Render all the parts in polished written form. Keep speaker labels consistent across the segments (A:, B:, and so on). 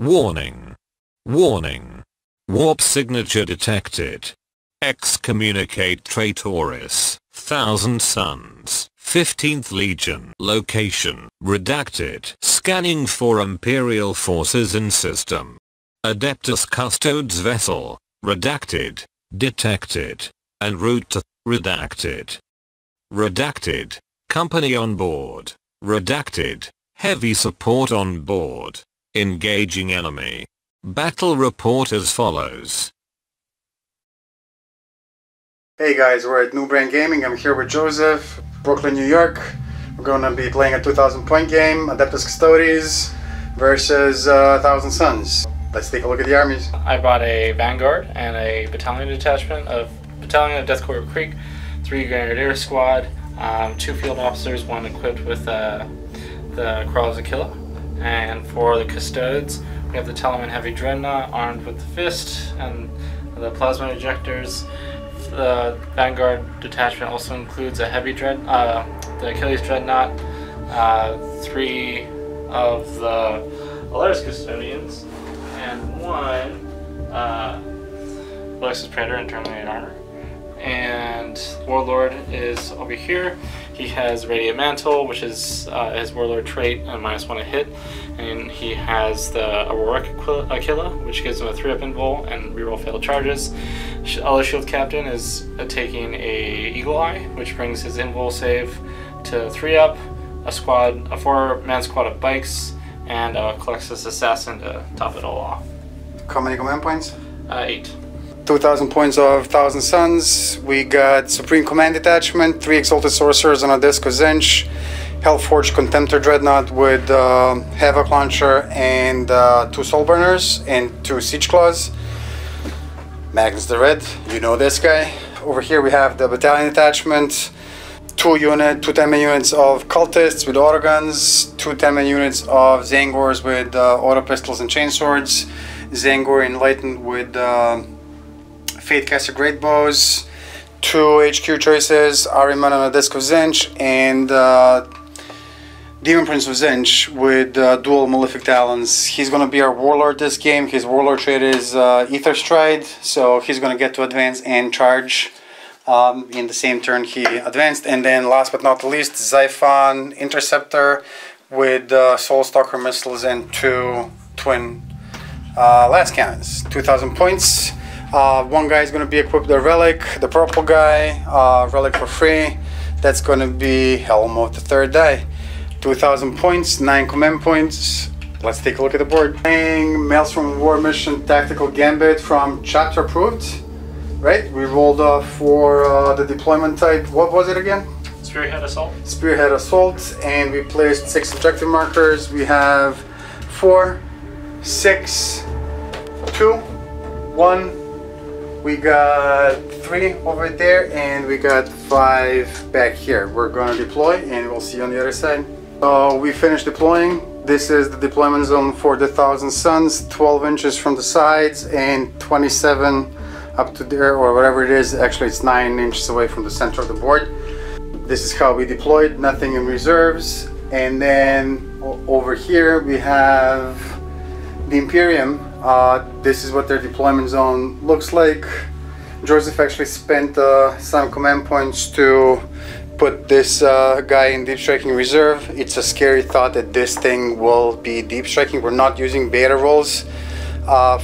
A: Warning. Warning. Warp signature detected. Excommunicate traitores. Thousand Sons. 15th Legion. Location. Redacted. Scanning for Imperial forces in system. Adeptus Custodes vessel. Redacted. Detected. En route to. Redacted. Redacted. Company on board. Redacted. Heavy support on board. Engaging enemy. Battle report as follows.
B: Hey guys, we're at New Brand Gaming. I'm here with Joseph, Brooklyn, New York. We're going to be playing a 2,000 point game, Adeptus Custodes versus Thousand Sons. Let's take a look at the armies.
C: I brought a Vanguard and a battalion detachment of Death Corps Creek, 3 Grenadier Squad, 2 field officers, 1 equipped with the Crawls Aquila. And for the Custodes, we have the Telemann Heavy Dreadnought armed with the Fist and the Plasma Ejectors. The Vanguard detachment also includes a heavy the Achilles Dreadnought, 3 of the Alaris Custodians, and 1 Alexis Praetor in Terminated Armor. And Warlord is over here. He has Radiant Mantle, which is his Warlord trait and -1 a hit. And he has the Aurora Aquila, which gives him a 3-up invul and reroll failed charges. Other Shield Captain is taking a Eagle Eye, which brings his invul save to 3-up, a 4-man squad of bikes, and a Colexus Assassin to top it all off.
B: How many command points?
C: 8.
B: 2,000 points of Thousand Sons. We got Supreme Command Detachment, 3 Exalted Sorcerers on a Disco Zench, Hellforged Contemptor Dreadnought with Havoc Launcher and 2 Soulburners and 2 Siege Claws. Magnus the Red, you know this guy. Over here we have the Battalion Detachment, 2 10-man units of Cultists with autoguns, 2 10-man units of Zangors with auto pistols and chainswords, Zangor Enlightened with Fatecaster Great Bows, 2 HQ choices, Ahriman on a Disc of Zench, and Demon Prince of Zench with dual Malefic Talons. He's going to be our Warlord this game. His Warlord trait is Ether Stride, so he's going to get to advance and charge in the same turn he advanced. And then last but not least, Xiphon Interceptor with Soulstalker missiles and 2 twin last cannons. 2,000 points. One guy is going to be equipped with a relic, the purple guy, relic for free. That's going to be Helm of the Third Die. 2,000 points, 9 command points. Let's take a look at the board. Playing Maelstrom War Mission Tactical Gambit from Chapter Approved. Right, we rolled for the deployment type. What was it again?
C: Spearhead Assault.
B: Spearhead Assault, and we placed 6 objective markers. We have 4, 6, 2, 1. We got 3 over there, and we got 5 back here. We're going to deploy, and we'll see you on the other side. So we finished deploying. This is the deployment zone for the Thousand Sons, 12 inches from the sides and 27 up to there, or whatever it is. Actually, it's 9 inches away from the center of the board. This is how we deployed, nothing in reserves. And then over here we have the Imperium. This is what their deployment zone looks like. Joseph actually spent some command points to put this guy in deep striking reserve. It's a scary thought that this thing will be deep striking. We're not using beta rolls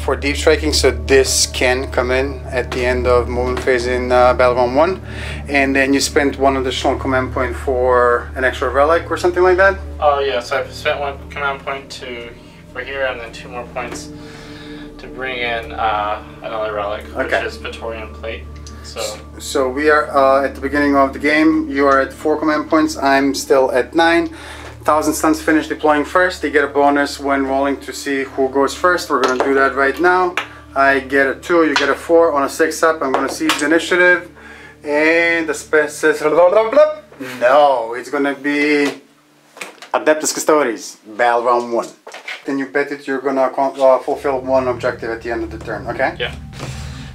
B: for deep striking, so this can come in at the end of movement phase in Battleground 1. And then you spent 1 additional command point for an extra relic or something like that?
C: Oh yeah, so I've spent 1 command point for here, and then 2 more points to bring in another relic, which is Praetorian Plate.
B: So we are at the beginning of the game. You are at 4 command points. I'm still at 9. Thousand Sons finish deploying first. They get a bonus when rolling to see who goes first. We're going to do that right now. I get a 2, you get a 4. On a 6-up, I'm going to seize the initiative. And the spec says, blah, blah, blah. No, it's going to be Adeptus Custodes, Battleground 1. Then you bet it you're going to fulfill 1 objective at the end of the turn, okay?
C: Yeah.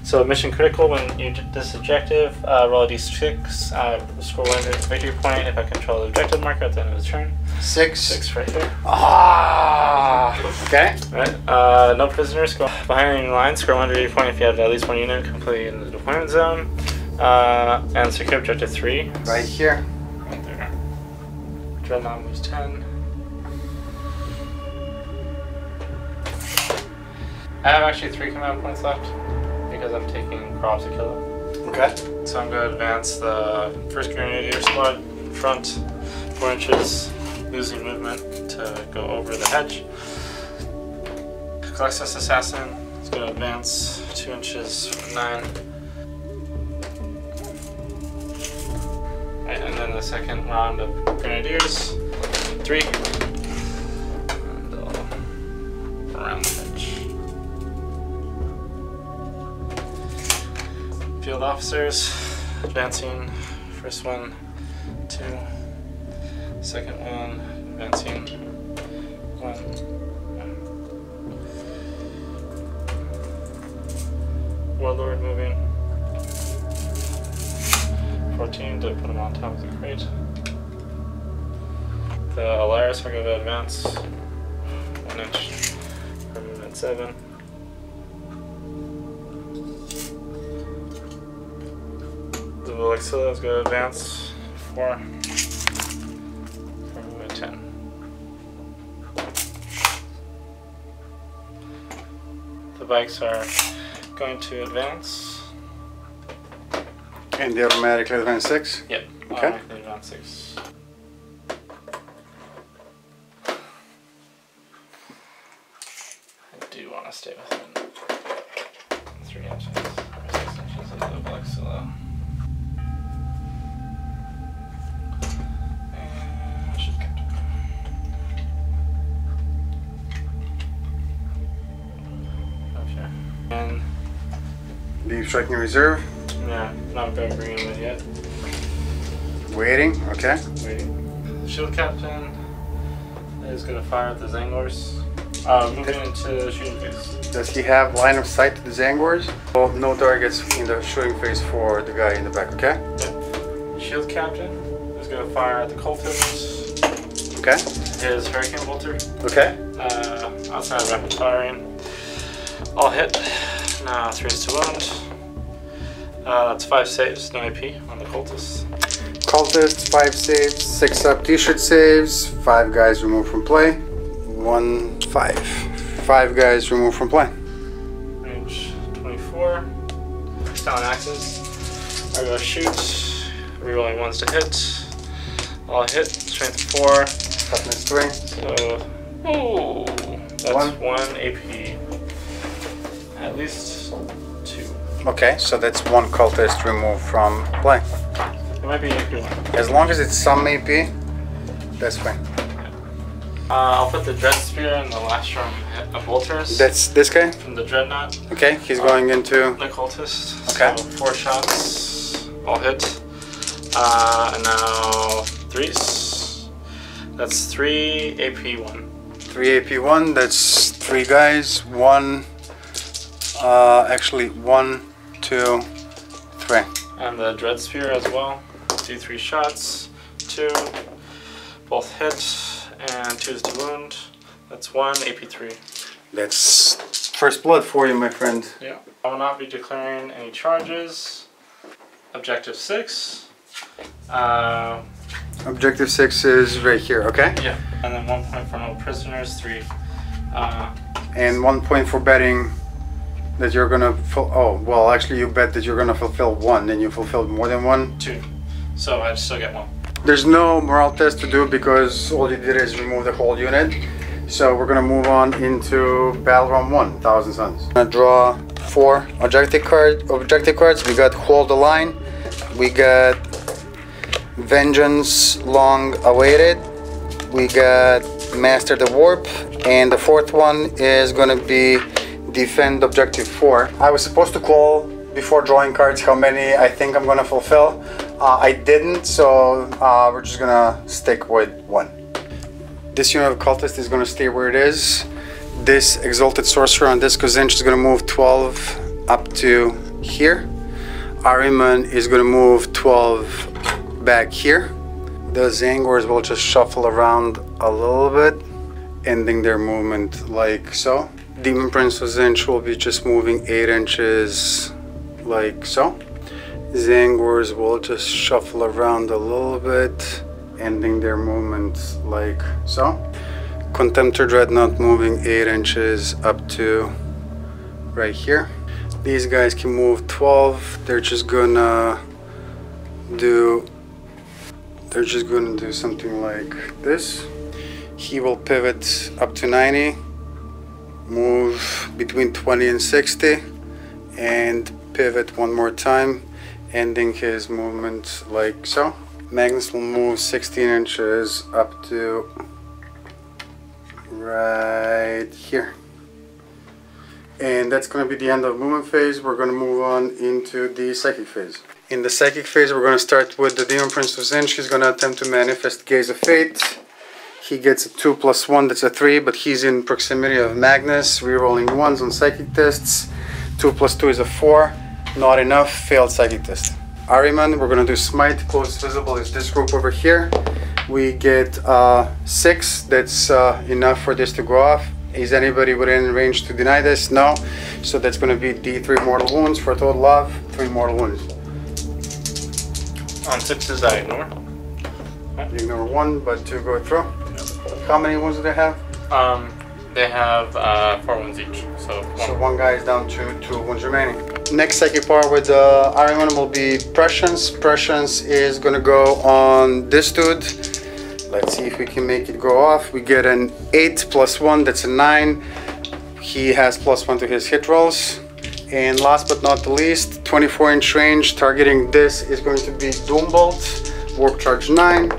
C: So mission critical, when you do this objective, roll a d6, score 1 victory point if I control the objective marker at the end of the turn.
B: 6
C: right there.
B: Ah, okay.
C: Alright, no prisoners, go behind enemy lines, score 1 victory point if you have at least one unit completely in the deployment zone. And secure objective 3.
B: Right here.
C: Right there. Dreadnought moves 10. I have actually 3 command points left because I'm taking Crops to kill it.
B: Okay.
C: So I'm going to advance the 1st Grenadier Squad front 4 inches, losing movement to go over the hedge. Colexus Assassin is going to advance 2 inches from 9. Right, and then the second round of Grenadiers, 3. And around the hedge. Field officers, advancing, first one, 2, second one, advancing, 1. Warlord moving, 14 to put him on top of the crate. The Alaris are going to advance, 1 inch, for movement 7. The Velixilla is going to advance 4 for movement 10. The bikes are going to advance.
B: And they automatically advance 6?
C: Yep,
B: okay.
C: Automatically advance 6. I do want to stay within 3 inches or 6 inches of the Velixilla. And
B: Deep striking reserve.
C: yeah, not going to bring him in yet.
B: Waiting, okay.
C: Waiting. Shield Captain is going to fire at the Zangors. Moving into shooting phase.
B: Does he have line of sight to the Zangors? Well, no targets in the shooting phase for the guy in the back, okay?
C: Yep. Shield Captain is going to fire at the Cultists.
B: Okay.
C: His Hurricane Bolter.
B: Okay.
C: Outside rapid firing. All hit. Now 3 to wound. That's 5 saves, no AP on the Cultists.
B: Cultists, 5 saves, 6 up t-shirt saves, 5 guys removed from play. 1, 5. 5 guys removed from play.
C: Range 24. Talon axes. I go shoot. Rerolling 1s to hit. All hit. Strength 4.
B: Toughness 3.
C: So, ooh, that's 1 AP. At least 2.
B: Okay, so that's 1 cultist removed from play.
C: It might be an AP one.
B: As long as it's some AP, that's fine.
C: I'll put the Dread Spear in the last room of Bolters.
B: That's this guy?
C: From the Dreadnought.
B: Okay, he's going into...
C: The Cultist.
B: Okay.
C: So 4 shots. All hit. And now 3s. That's 3 AP1.
B: 3 AP1, that's 3 guys. 1... actually 1, 2, 3.
C: And the Dread Spear as well. Do 3 shots. 2. Both hit. And 2s to wound. That's 1 AP3.
B: That's first blood for you, my friend.
C: Yeah. I will not be declaring any charges. Objective 6.
B: Objective 6 is right here, okay?
C: Yeah. And then 1 point for no prisoners. 3.
B: And 1 point for betting that you're gonna oh, well, actually you bet that you're gonna fulfill 1, and you fulfilled more than 1.
C: 2. So I still get 1.
B: There's no morale test to do because all you did is remove the whole unit. So we're gonna move on into battle round 1, 1000 Suns. I'm gonna draw 4 objective cards. We got Hold the Line, we got Vengeance Long Awaited, we got Master the Warp, and the 4th one is gonna be Defend Objective 4. I was supposed to call before drawing cards how many I think I'm gonna fulfill. I didn't, so we're just gonna stick with 1. This unit of cultist is gonna stay where it is. This Exalted Sorcerer on this Cozinch is gonna move 12 up to here. Ahriman is going to move 12 back here. The Zangors will just shuffle around a little bit, ending their movement like so. Demon Prince of Zinch will be just moving 8 inches like so. Zangors will just shuffle around a little bit, ending their movement like so. Contemptor Dreadnought moving 8 inches up to right here. These guys can move 12. They're just gonna do something like this. He will pivot up to 90, move between 20 and 60, and pivot one more time, ending his movement like so. Magnus will move 16 inches up to right here. And that's going to be the end of movement phase. We're going to move on into the psychic phase. In the psychic phase, we're going to start with the Demon Prince of Zinch. He's going to attempt to manifest Gaze of Fate. He gets a 2+1, that's a 3, but he's in proximity of Magnus. Rerolling 1s on psychic tests. 2+2 is a 4. Not enough, failed psychic test. Ahriman, we're going to do Smite. Closest visible is this group over here. We get 6, that's enough for this to go off. Is anybody within range to deny this? No. So that's going to be D3 mortal wounds for a total of 3 mortal wounds.
C: On 6s, I ignore.
B: You ignore 1, but 2 go through. How many wounds do they have?
C: They have 4 wounds each. So
B: one guy is down to 2 wounds remaining. Next psychic power with Ahriman will be Prescience. Prescience is going to go on this dude. Let's see if we can make it go off. We get an 8+1, that's a 9. He has +1 to his hit rolls. And last but not the least, 24-inch range, targeting this is going to be Doombolt, Warp Charge 9.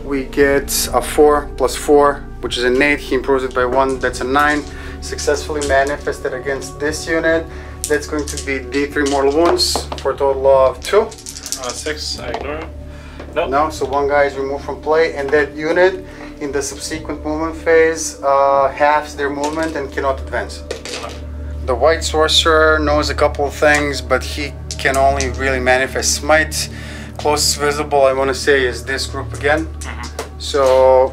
B: We get a 4+4, which is an 8. He improves it by 1, that's a 9. Successfully manifested against this unit. That's going to be D3 mortal wounds for a total of 2.
C: On 6, I ignore him. Nope.
B: No, so 1 guy is removed from play, and that unit in the subsequent movement phase halves their movement and cannot advance. The White Sorcerer knows a couple of things, but he can only really manifest Smite. Closest visible, I want to say, is this group again. So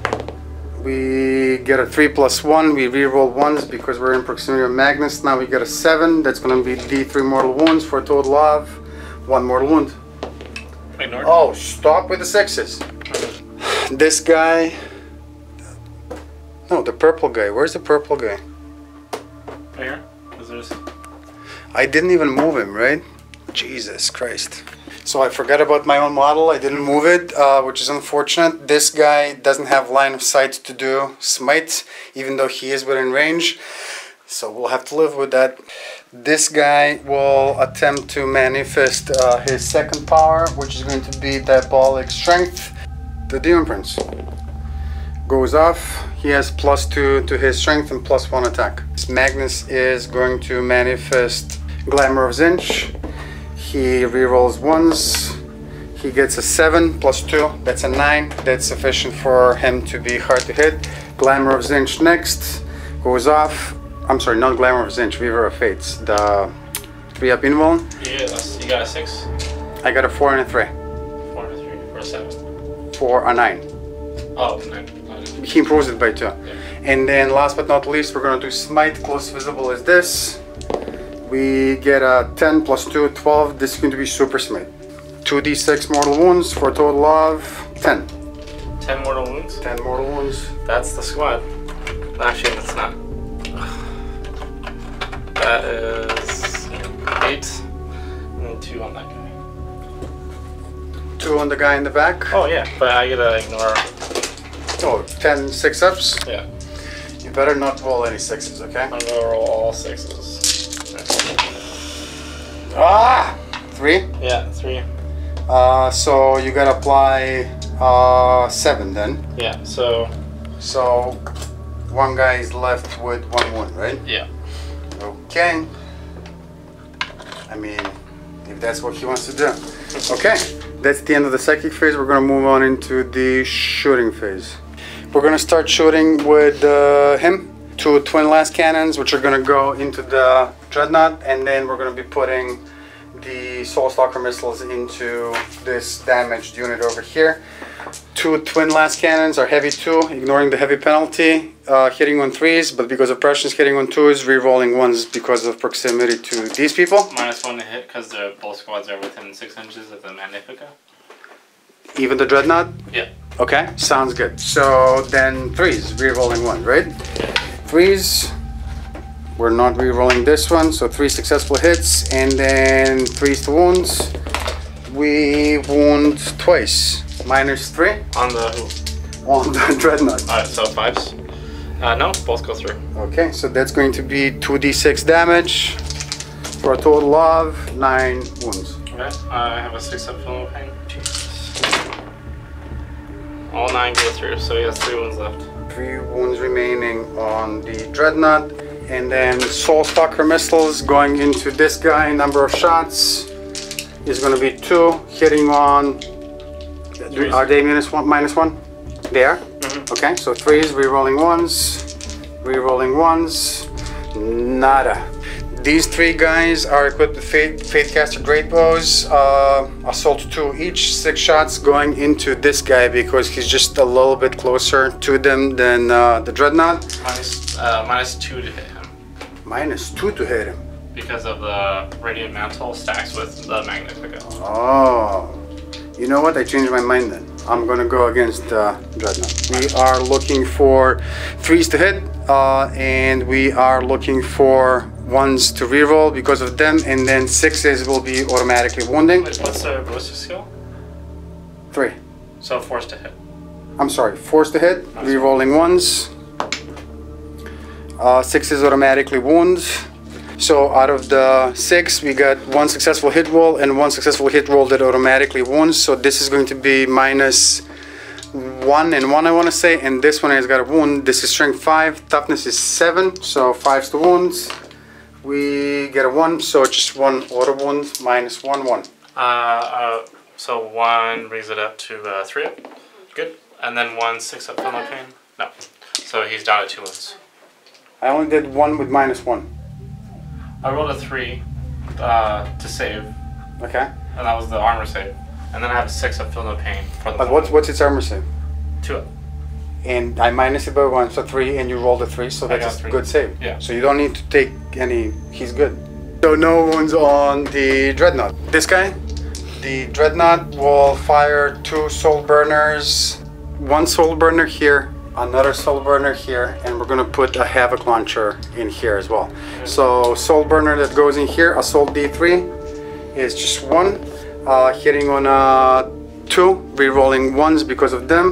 B: we get a 3+1, we reroll 1s because we're in proximity of Magnus. Now we get a 7, that's going to be D3 mortal wounds for a total of 1 mortal wound.
C: Ignore.
B: Oh, stop with the 6s. This guy. No, the purple guy. Where's the purple guy?
C: Right here?
B: I didn't even move him, right? Jesus Christ. So I forgot about my own model. I didn't move it, which is unfortunate. This guy doesn't have line of sight to do Smite, even though he is within range. So we'll have to live with that. This guy will attempt to manifest his second power, which is going to be Diabolic Strength. The Demon Prince goes off. He has +2 to his strength and +1 attack. Magnus is going to manifest Glamour of Zinch. He rerolls 1s. He gets a 7 +2. That's a 9. That's sufficient for him to be hard to hit. Glamour of Zinch next goes off. I'm sorry, not Glamour of Zinch, Weaver of Fates. The 3-up invuln.
C: You got a 6?
B: I got a 4 and a 3.
C: 4 and a 3, or a 7?
B: 4 or 9.
C: Oh, 9.
B: He improves it by 2.
C: Yeah.
B: And then last but not least, we're going to do Smite. Close visible is this. We get a 10 +2, 12. This is going to be Super Smite. 2d6 mortal wounds for a total of 10.
C: 10 mortal wounds?
B: 10 mortal wounds.
C: That's the squad. Actually, that's not. That is 8 and 2 on that guy.
B: 2 on the guy in the back.
C: Oh yeah, but I gotta ignore.
B: Oh, 10 6-ups.
C: Yeah.
B: You better not roll any 6s, okay?
C: I'm gonna roll all 6s.
B: Ah! 3?
C: Yeah, 3.
B: So you gotta apply 7 then.
C: Yeah, so
B: 1 guy is left with 1 wound, right?
C: yeah.
B: Okay. I mean, if that's what he wants to do. Okay, that's the end of the psychic phase. We're gonna move on into the shooting phase. We're gonna start shooting with him. 2 twin last cannons, which are gonna go into the dreadnought, and then we're gonna be putting the Soul Stalker missiles into this damaged unit over here. 2 twin last cannons are heavy 2, ignoring the heavy penalty, hitting on 3s, but because of Prussians hitting on 2s, re-rolling 1s because of proximity to these people.
C: -1 to hit because both squads are within 6 inches of the Magnifica.
B: Even the Dreadnought?
C: Yeah.
B: Okay, sounds good. So then 3s, re-rolling 1, right? 3s, we're not re-rolling this one, so 3 successful hits, and then 3s to wounds. We wound twice. -3.
C: On the who?
B: On the Dreadnought.
C: Alright, so 5s. No, both go through.
B: Okay, so that's going to be 2d6 damage for a total of 9 wounds.
C: Okay, I have a 6-up film pain. Jesus. All 9 go through, so he has 3 wounds left.
B: 3 wounds remaining on the Dreadnought, and then Soul Stalker missiles going into this guy. Number of shots is going to be 2, hitting on. Are they -1? They are? Okay, so 3s, re-rolling 1s, re-rolling 1s, nada. These 3 guys are equipped with Fatecaster Great Bows, assault 2 each, 6 shots going into this guy because he's just a little bit closer to them than the Dreadnought.
C: -2 to hit him.
B: -2 to hit him.
C: Because of the Radiant Mantle stacks with the Magnifica.
B: Oh. You know what? I changed my mind then. I'm gonna go against Dreadnought. We are looking for 3s to hit, and we are looking for 1s to reroll because of them, and then 6s will be automatically wounding.
C: Wait, what's the ballistic skill?
B: 3.
C: So 4s to hit.
B: I'm sorry, 4s to hit, rerolling 1s. 6s automatically wound. So out of the 6, we got 1 successful hit roll and 1 successful hit roll that automatically wounds. So this is going to be -1 and 1, I want to say, and this one has got a wound. This is strength 5, toughness is 7, so 5s to wounds. We get a 1, so just 1 auto wound, -1, 1.
C: So 1 brings it up to 3 up. Good. And then 1 6-up film pain. No. So he's down at 2 wounds.
B: I only did 1 with -1.
C: I rolled a 3 to save.
B: Okay.
C: And that was the armor save. And then I have a 6-up feel no pain for the.
B: But what's its armor save?
C: 2-up.
B: And I minus it by 1, so 3, and you rolled a 3, so that's a good save.
C: Yeah.
B: So you don't need to take any. He's good. So no wounds on the Dreadnought. This guy, the Dreadnought will fire 2 soul burners, 1 soul burner here, another soul burner here, and we're gonna put a Havoc launcher in here as well. So soul burner that goes in here, assault D3, is just 1, hitting on 2, re-rolling 1s because of them.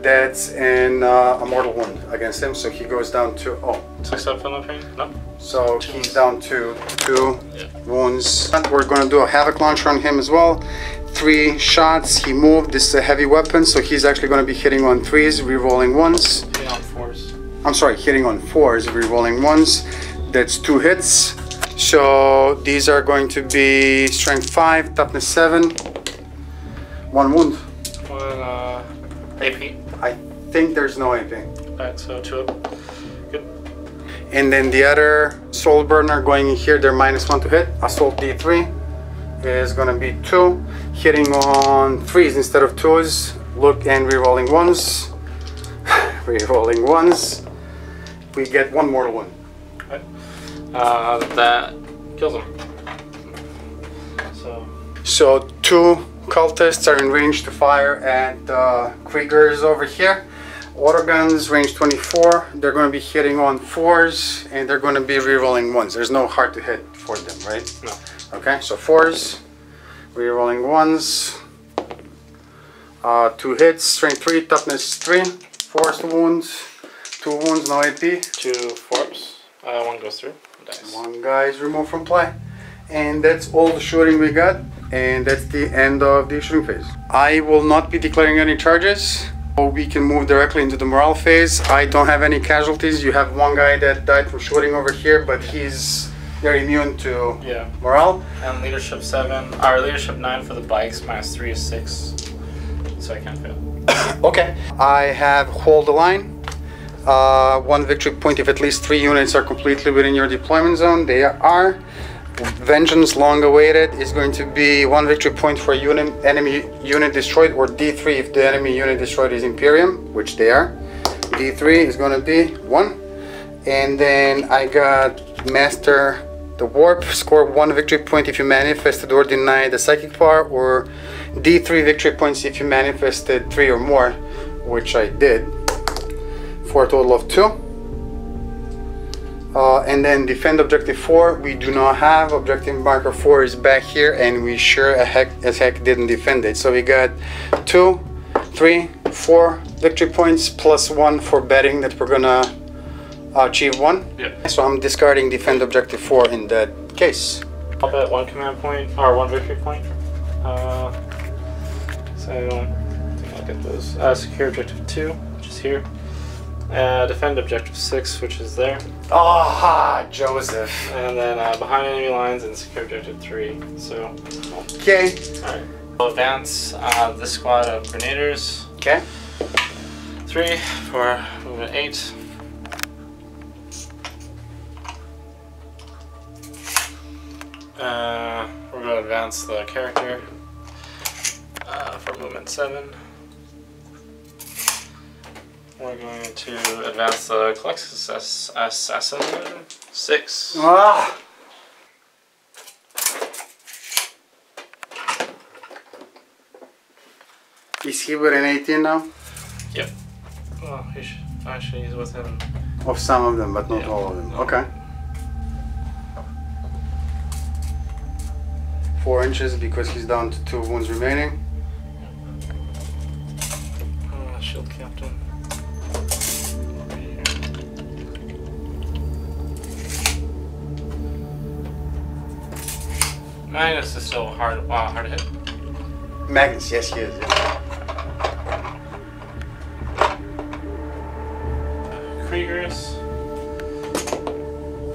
B: That's an a mortal wound against him, so he goes down to
C: 6-up film pain? No.
B: So he's down to 2 wounds. We're gonna do a Havoc launcher on him as well. 3 shots, he moved. This is a heavy weapon, so he's actually going to be hitting on 3s, re-rolling 1s.
C: Hitting on 4s.
B: I'm sorry, hitting on 4s, re-rolling 1s. That's 2 hits. So these are going to be strength 5, toughness 7, 1 wound.
C: 1 AP.
B: I think there's no AP.
C: Alright, so 2-up. Good.
B: And then the other soul burner going in here, they're -1 to hit. Assault D3 is going to be 2, hitting on 3s instead of 2s. Look, and re-rolling 1s. Re-rolling 1s. We get 1 mortal wound.
C: Okay. That kills him. So 2 cultists are in range to fire at Kriegers over here. Autoguns, range 24. They're going to be hitting on 4s, and they're going to be re-rolling 1s. There's no hard to hit for them, right? No.
B: Okay, so 4s, re-rolling 1s, 2 hits, strength 3, toughness 3, 4s to wounds, 2 wounds, no AP.
C: 2 4-ups. 1 goes through. Dice.
B: 1 guy is removed from play. And that's all the shooting we got, and that's the end of the shooting phase. I will not be declaring any charges. We can move directly into the morale phase. I don't have any casualties. You have 1 guy that died from shooting over here, but they're immune to morale.
C: And leadership 7, or leadership 9 for the bikes, -3 is 6. So I can't fail.
B: Okay. I have hold the line. 1 victory point if at least 3 units are completely within your deployment zone. They are. Vengeance, long awaited, is going to be 1 victory point for enemy unit destroyed, or D3 if the enemy unit destroyed is Imperium, which they are. D3 is going to be 1. And then I got Master the Warp, score 1 victory point if you manifested or denied the psychic power, or D3 victory points if you manifested 3 or more, which I did, for a total of 2. And then defend objective 4, we do not have. Objective marker 4 is back here, and we sure as heck didn't defend it. So we got 2, 3, 4 victory points plus 1 for betting that we're gonna achieve 1.
C: Yeah.
B: So I'm discarding defend objective 4 in that case.
C: I'll bet 1 command point, or 1 victory point. So I don't think I'll get those. Secure objective 2, which is here. Defend objective 6, which is there.
B: Ah, Joseph.
C: And then behind enemy lines and secure objective 3. So,
B: okay.
C: Alright. We'll advance this squad of grenadiers.
B: Okay.
C: 3 for movement 8. We're going to advance the character for movement 7. We're going to advance the Collectus Assassin 6.
B: Ah! Is he with an 18 now?
C: Yep. Well, actually he's with him.
B: Of some of them, but not all of them. Okay. 4 inches because he's down to 2 wounds remaining.
C: Shield captain. Magnus is still hard to hit.
B: Magnus, yes he is. Yeah.
C: Kriegers,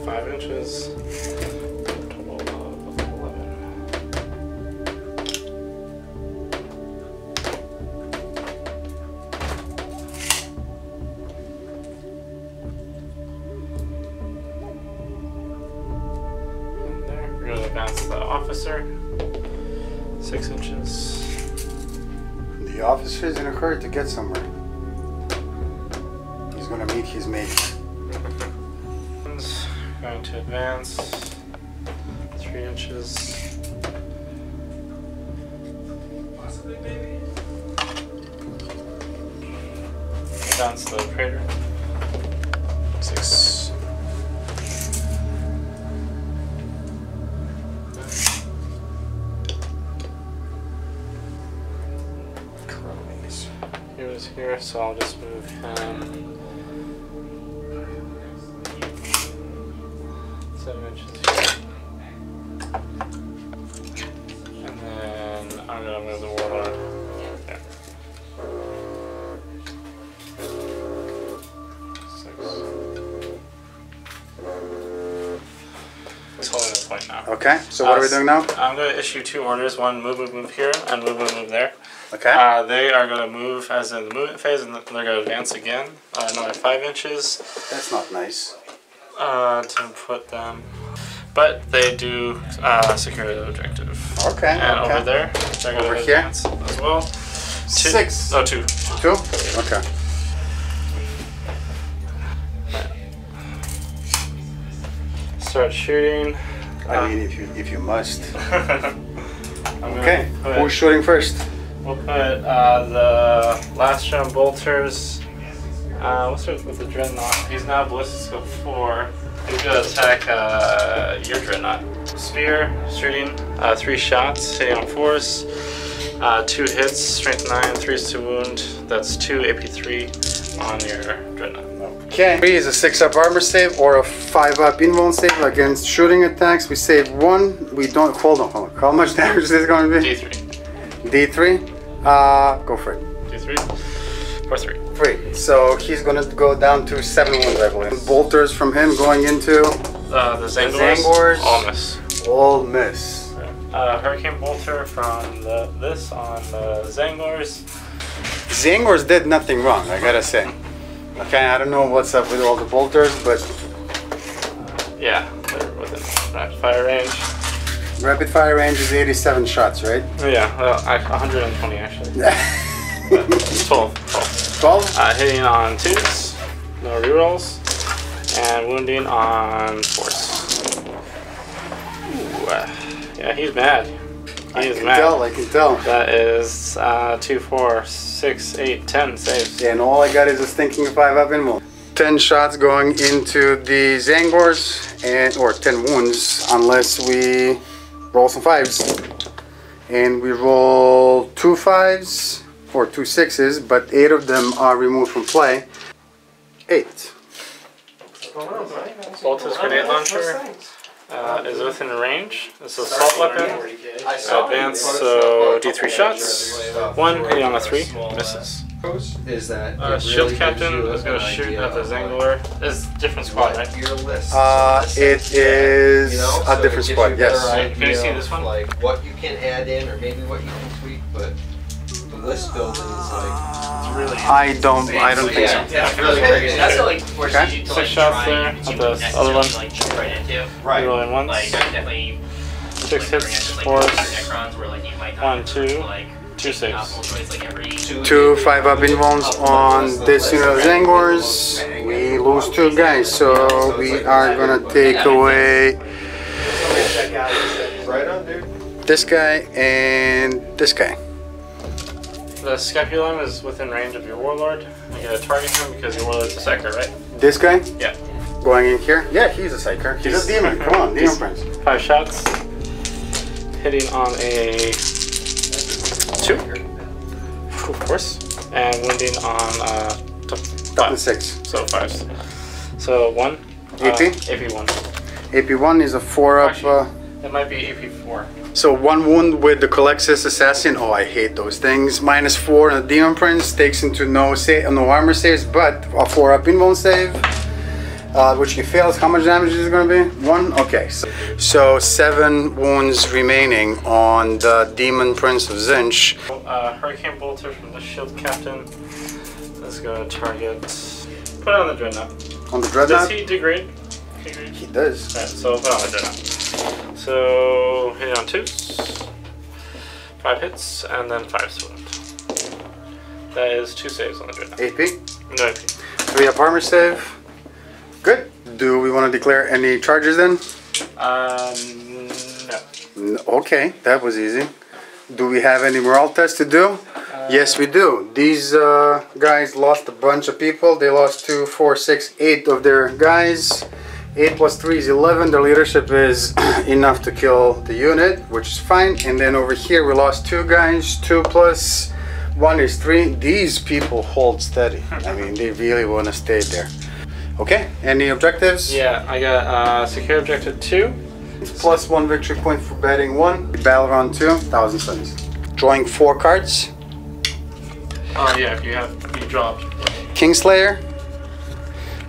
C: 5 inches. Total of 11. And there, we're going to advance the officer, 6 inches.
B: The officer is in a hurry to get somewhere. He's gonna meet his mate.
C: Going to advance 3 inches. Possibly, maybe. Advance the Praetor. 6. He was here, so I'll just move him 7 inches here. And then I'm gonna move the Warlord there. 6. It's holding the point now.
B: Okay, so what are we doing now?
C: I'm gonna issue 2 orders, one move here, and move there.
B: Okay.
C: They are going to move as in the movement phase, and they're going to advance again, another 5 inches.
B: That's not nice.
C: To put them, but they do secure the objective.
B: Okay.
C: And
B: okay.
C: over there, they're going to advance as well.
B: 6.
C: Oh, 2.
B: 2? Okay.
C: Start shooting.
B: I mean, if you must.
C: Okay.
B: Okay. Who's shooting first?
C: We'll put the last round bolters. We'll start with the Dreadnought. He's now ballistic scope 4. He's gonna attack your Dreadnought. Spear, shooting, 3 shots, hitting on 4s. 2 hits, strength 9, 3s to wound. That's 2 AP3 on your Dreadnought.
B: Okay. 3 is a 6-up armor save or a 5-up invuln save against shooting attacks. We save 1. We don't. Hold on. How much damage is this going to be?
C: D3.
B: D3. Go for it.
C: D3 for 3.
B: 3. So he's gonna go down to 7 wounds, I believe. Bolters from him going into
C: the Zangors. All miss.
B: All miss.
C: Hurricane Bolter from this on the Zangors.
B: Zangors did nothing wrong, I gotta say. Okay, I don't know what's up with all the bolters, but
C: yeah, they're within. Rapid fire range.
B: Rapid fire range is 87 shots, right?
C: Yeah, well, 120 actually. 12.
B: 12?
C: Hitting on 2s, no rerolls, and wounding on 4s. Ooh, yeah, he's mad. He is mad.
B: I can tell.
C: That is 2, 4, 6, 8, 10 saves.
B: Yeah, and all I got is a stinking 5-up invul. 10 shots going into the Zangors, or 10 wounds, unless we roll some 5s. And we roll 2 5s, or 2 6s, but 8 of them are removed from play. 8.
C: Bolter's grenade launcher is within range. It's an assault weapon. Advance, so D3 shots. 1 hitting on a 3, misses.
D: Is that
C: Shield Captain is going to shoot at the Zangor. It's a different squad, right?
B: It is a different squad, yes.
C: Can you see this one?
D: Like what you can add in, or maybe what you can tweak, but the list building is like it's really.
B: I don't think so.
D: Yeah, really crazy.
E: That's what, like forces you to
C: 6 shots there at the other one.
E: like jump right into.
D: Right.
C: Rolling once.
E: Like definitely
C: 6 hits,
E: like
C: 4s,
E: Necrons where like you might not
C: 1, 2,
E: like
C: 2 saves.
E: like every
B: 2 5-up invulns on this unit of Zangors. We lose 2 guys, so we are gonna take away
D: right on, dude.
B: this guy and this guy.
C: The Scapulum is within range of your Warlord. You gotta target him because your Warlord's a Psyker, right?
B: This guy?
C: Yeah.
B: Going in here? Yeah, he's a Psyker. He's a demon. Come on, Demon Prince.
C: 5 shots. Hitting on a 2. Of course. And wounding on 5.
B: 6.
C: So 5s. So 1.
B: AP?
C: AP1.
B: AP1 is a 4-up.
C: Actually, it might be AP4.
B: So 1 wound with the Colexis Assassin. Oh, I hate those things. -4 on the Demon Prince takes into no armor saves, but a 4-up invuln save, which he fails. How much damage is it going to be? 1? Okay. So 7 wounds remaining on the Demon Prince of Zinch.
C: Hurricane Bolter from the Shield Captain is going to target. Put it on the Dreadnought.
B: On the Dreadnought?
C: Does he degrade?
B: He does.
C: Alright, so put it on the Dreadnought. So hitting on 2s, 5 hits, and then 5s wound. That is 2 saves on the Dreadnought.
B: AP?
C: No AP.
B: 3-up armor save. Good. Do we want to declare any charges then?
C: No.
B: Okay, that was easy. Do we have any morale tests to do? Yes, we do. These guys lost a bunch of people. They lost 2, 4, 6, 8 of their guys. 8 plus 3 is 11. Their leadership is enough to kill the unit, which is fine. And then over here we lost 2 guys. 2 plus 1 is 3. These people hold steady. I mean, they really want to stay there. Okay, any objectives?
C: Yeah, I got secure objective 2.
B: Plus 1 victory point for betting 1. Battle round 2, 1,000 suns. Drawing 4 cards.
C: Oh yeah, if you dropped.
B: Kingslayer.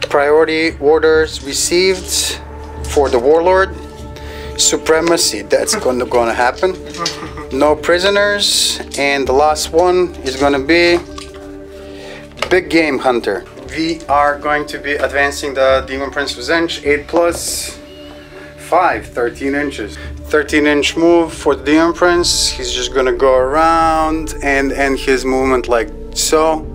B: Priority orders received for the Warlord. Supremacy, that's gonna happen. No prisoners. And the last one is gonna be Big Game Hunter. We are going to be advancing the Demon Prince of Zinch. 8 plus 5, 13 inches. 13-inch move for the Demon Prince. He's just gonna go around and end his movement like so.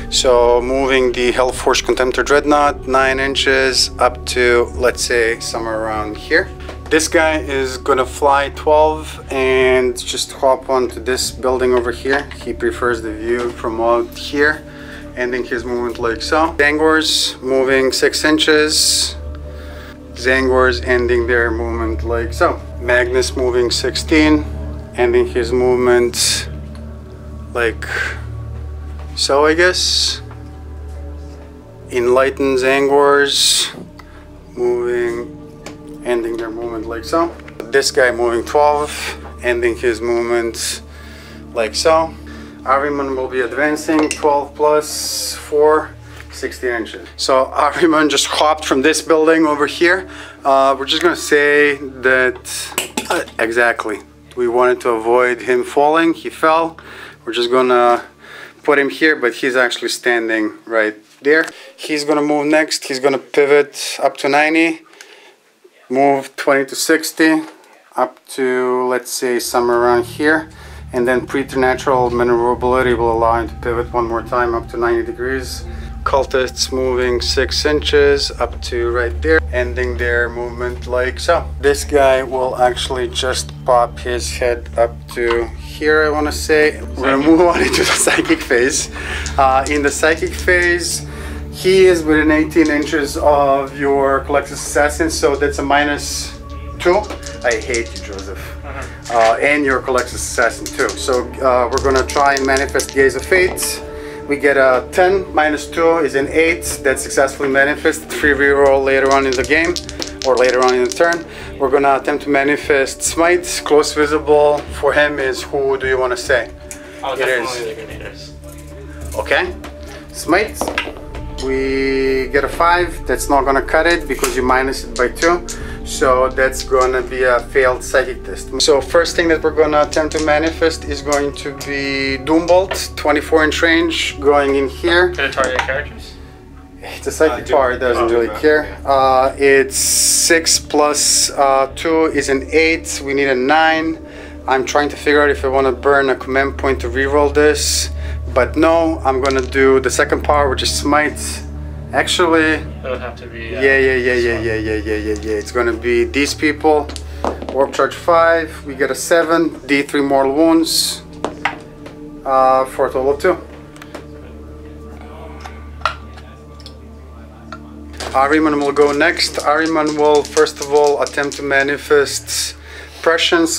B: So moving the Hellforged Contemptor Dreadnought 9 inches up to, let's say, somewhere around here. This guy is gonna fly 12 and just hop onto this building over here. He prefers the view from out here, ending his movement like so. Zangors moving 6 inches. Zangors ending their movement like so. Magnus moving 16, ending his movement like so, I guess. Enlightened Zangors moving, ending their movement like so. This guy moving 12, ending his movement like so. Ahriman will be advancing 12 plus 4, 16 inches. So Ahriman just hopped from this building over here. We're just gonna say that exactly. We wanted to avoid him falling. He fell. We're just gonna put him here, but he's actually standing right there. He's gonna move next. He's gonna pivot up to 90 Move 20 to 60 up to, let's say, somewhere around here. And then preternatural maneuverability will allow him to pivot one more time up to 90 degrees. Cultists moving 6 inches up to right there, ending their movement like so. This guy will actually just pop his head up to here, I want to say. We're going to move on into the psychic phase. In the psychic phase, he is within 18 inches of your Collectus Assassin, so that's a -2. I hate you, Joseph. And your Collectus Assassin too. So we're going to try and manifest Gaze of Fate. We get a 10, -2 is an 8. That's successfully manifested. Free reroll later on in the game, or later on in the turn. We're gonna attempt to manifest Smite. Close visible for him is, who do you want to say?
C: Oh, definitely the Grenadiers.
B: Okay. Smite. We get a 5. That's not gonna cut it because you minus it by 2. So that's gonna be a failed psychic test. So first thing that we're gonna attempt to manifest is going to be Doombolt, 24-inch range, going in here.
C: Can it target characters?
B: It's a psychic power, it doesn't really care. It's 6 plus 2 is an 8. We need a 9. I'm trying to figure out if I want to burn a command point to reroll this, but no, I'm gonna do the second power, which is Smite. Actually,
C: It would have to be.
B: yeah. It's gonna be these people. Warp charge 5. We get a 7. D3 mortal wounds for a total of 2. Ahriman will go next. Ahriman will first of all attempt to manifest prescience,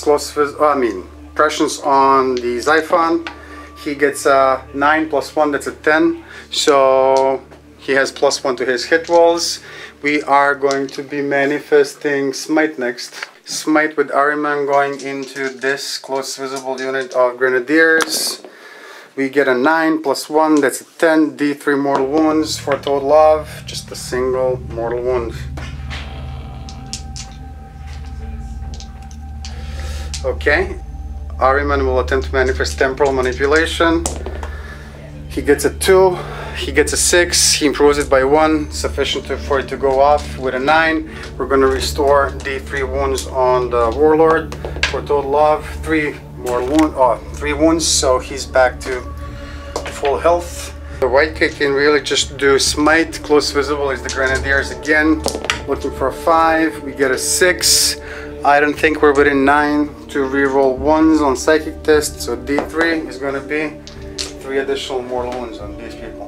B: prescience on the Xiphon. He gets a 9 plus 1, that's a 10. So he has +1 to his hit rolls. We are going to be manifesting Smite next. Smite with Ahriman going into this close visible unit of Grenadiers. We get a 9 plus 1, that's a 10. D3 mortal wounds for a total of just a single mortal wound. Okay. Ahriman will attempt to manifest temporal manipulation. He gets a 2. He gets a 6, he improves it by 1, sufficient for it to go off with a 9. We're going to restore D3 wounds on the Warlord for a total of 3 wounds, so he's back to full health. The white kid can really just do Smite. Close visible is the Grenadiers again, looking for a 5. We get a 6. I don't think we're within 9 to reroll 1s on psychic test, so D3 is going to be 3 additional mortal wounds on these people.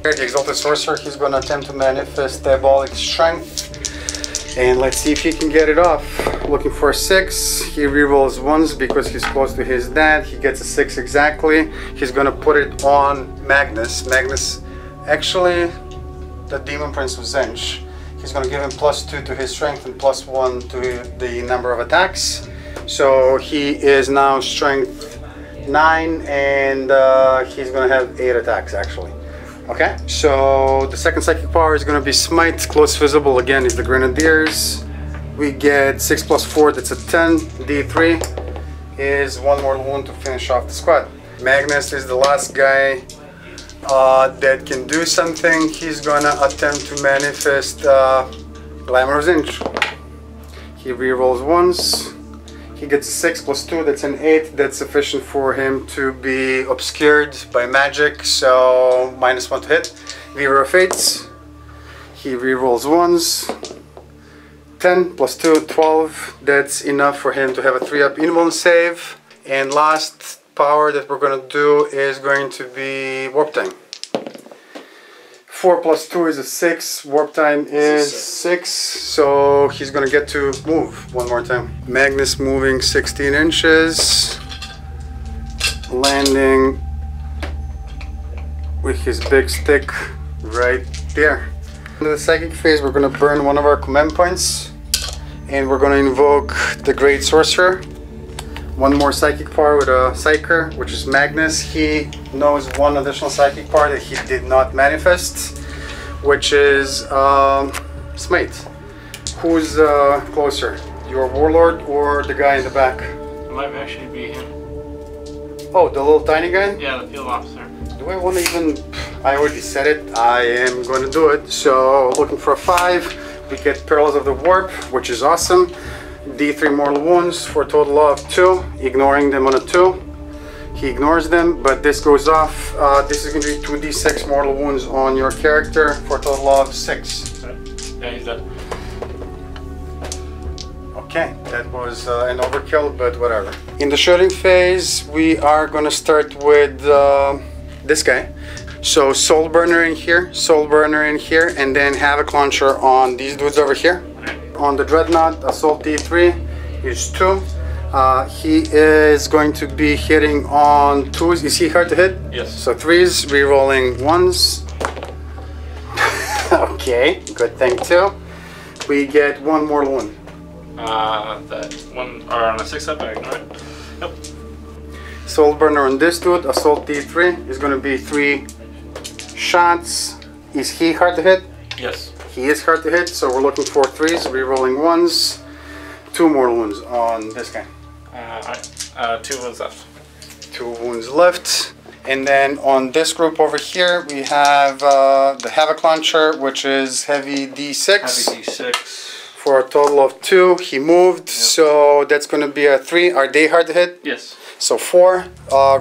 B: The Exalted Sorcerer, he's going to attempt to manifest Diabolic Strength, and let's see if he can get it off. Looking for a 6. He rerolls 1s because he's close to his dad. He gets a 6 exactly. He's going to put it on Magnus. Magnus, actually, the Demon Prince of Zench. He's going to give him +2 to his strength and +1 to the number of attacks. So he is now strength 9, and he's going to have 8 attacks actually. Okay, so the second psychic power is going to be Smite. Close visible again is the Grenadiers. We get 6 plus 4, that's a 10. D3 is 1 mortal wound to finish off the squad. Magnus is the last guy that can do something. He's gonna attempt to manifest Glamour of Zinch. He rerolls once. He gets a 6 plus 2, that's an 8. That's sufficient for him to be obscured by magic, so -1 to hit. Weaver of Fates. He rerolls once. 10 plus 2, 12. That's enough for him to have a 3-up invuln save. And last power that we're going to do is going to be Warp Time. 4 plus 2 is a 6. Warp Time is 6. So he's going to get to move one more time. Magnus moving 16 inches. Landing with his big stick right there. In the psychic phase, we're going to burn one of our command points, and we're going to invoke the Great Sorcerer. One more psychic power with a Psyker, which is Magnus. He knows one additional psychic power that he did not manifest, which is Smite. Who's closer, your Warlord or the guy in the back?
C: It might actually be him.
B: Oh, the little tiny guy?
C: Yeah, the field officer.
B: Do I want to even... I already said it. I am going to do it. So looking for a 5. We get Perils of the Warp, which is awesome. D3 mortal wounds for a total of 2. Ignoring them on a 2. He ignores them, but this goes off. This is going to be 2d6 mortal wounds on your character for a total of 6.
C: Yeah, he's dead.
B: Okay, that was an overkill, but whatever. In the shooting phase, we are going to start with this guy. So Soul Burner in here, Soul Burner in here, and then Havoc Launcher on these dudes over here. On the Dreadnought, Assault D3 is 2. He is going to be hitting on 2s. Is he hard to hit?
C: Yes.
B: So 3s, re-rolling 1s. Okay, good thing too. We get 1 mortal wound.
C: That one, or on a 6-up, I ignore it. Yep.
B: Soul Burner on this dude, Assault D3 is going to be 3 shots. Is he hard to hit?
C: Yes.
B: He is hard to hit, so we're looking for 3s, re-rolling 1s. 2 mortal wounds on this guy.
C: Alright. 2 wounds left.
B: 2 wounds left. And then on this group over here, we have the Havoc Launcher, which is heavy D6.
C: Heavy D6.
B: For a total of 2. He moved, so that's going to be a 3. Are they hard to hit?
C: Yes.
B: So 4.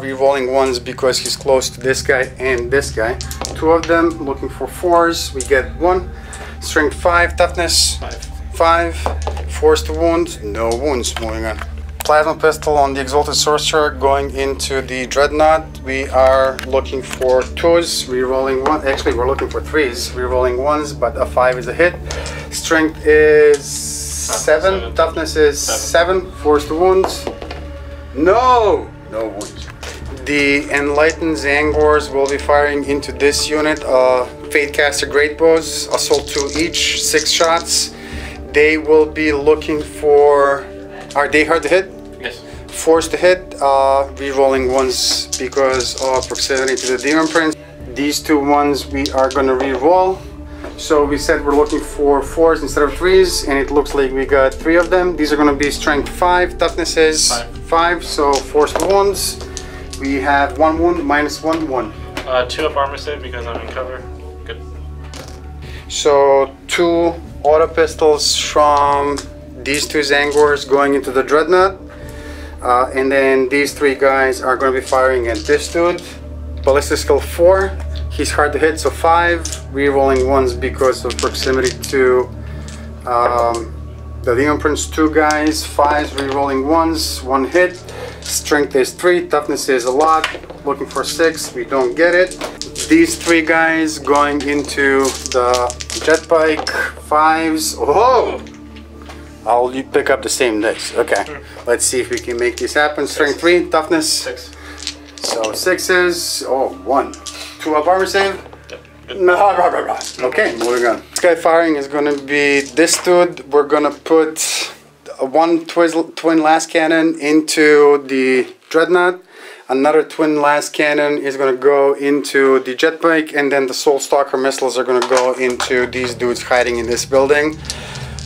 B: Re-rolling 1s because he's close to this guy and this guy. 2 of them, looking for 4s. We get 1. Strength 5, toughness 5. Force to wound, no wounds. Moving on. Plasma Pistol on the Exalted Sorcerer going into the Dreadnought. We are looking for 2s, re-rolling 1. Actually, we're looking for 3s, re-rolling 1s, but a 5 is a hit. Strength is 7. Toughness is 7. Force to wounds. No wounds. The Enlightened Zangors will be firing into this unit. Fatecaster Great Bows, Assault 2 each, 6 shots. They will be looking for... Are they hard to hit?
C: Yes.
B: Force to hit, re-rolling 1s because of proximity to the Demon Prince. These 2 ones we are going to re-roll. So we said we're looking for 4s instead of 3s, and it looks like we got 3 of them. These are going to be Strength 5, Toughness is 5, so Force to wounds. We have 1 wound, -1, 1.
C: 2 up armor save because I'm in cover. Good.
B: So 2 auto pistols from these 2 Zangors going into the Dreadnought. And then these 3 guys are going to be firing at this dude. Ballistic skill 4. He's hard to hit, so 5. Re-rolling 1s because of proximity to the Demon Prince. 2 guys, 5s, re-rolling 1s, 1 hit. Strength is 3, toughness is a lot. Looking for 6, we don't get it. These 3 guys going into the Jetbike, 5s. Oh! I'll pick up the same dice. Okay, let's see if we can make this happen. Strength 3, toughness
C: 6.
B: So 6s. Oh, 1. 2 up armor save.
C: Yep.
B: No, okay, moving on. This guy firing is gonna be this dude. We're gonna put 1 twin last cannon into the Dreadnought. Another twin last cannon is gonna go into the Jetbike, and then the Soul Stalker missiles are gonna go into these dudes hiding in this building.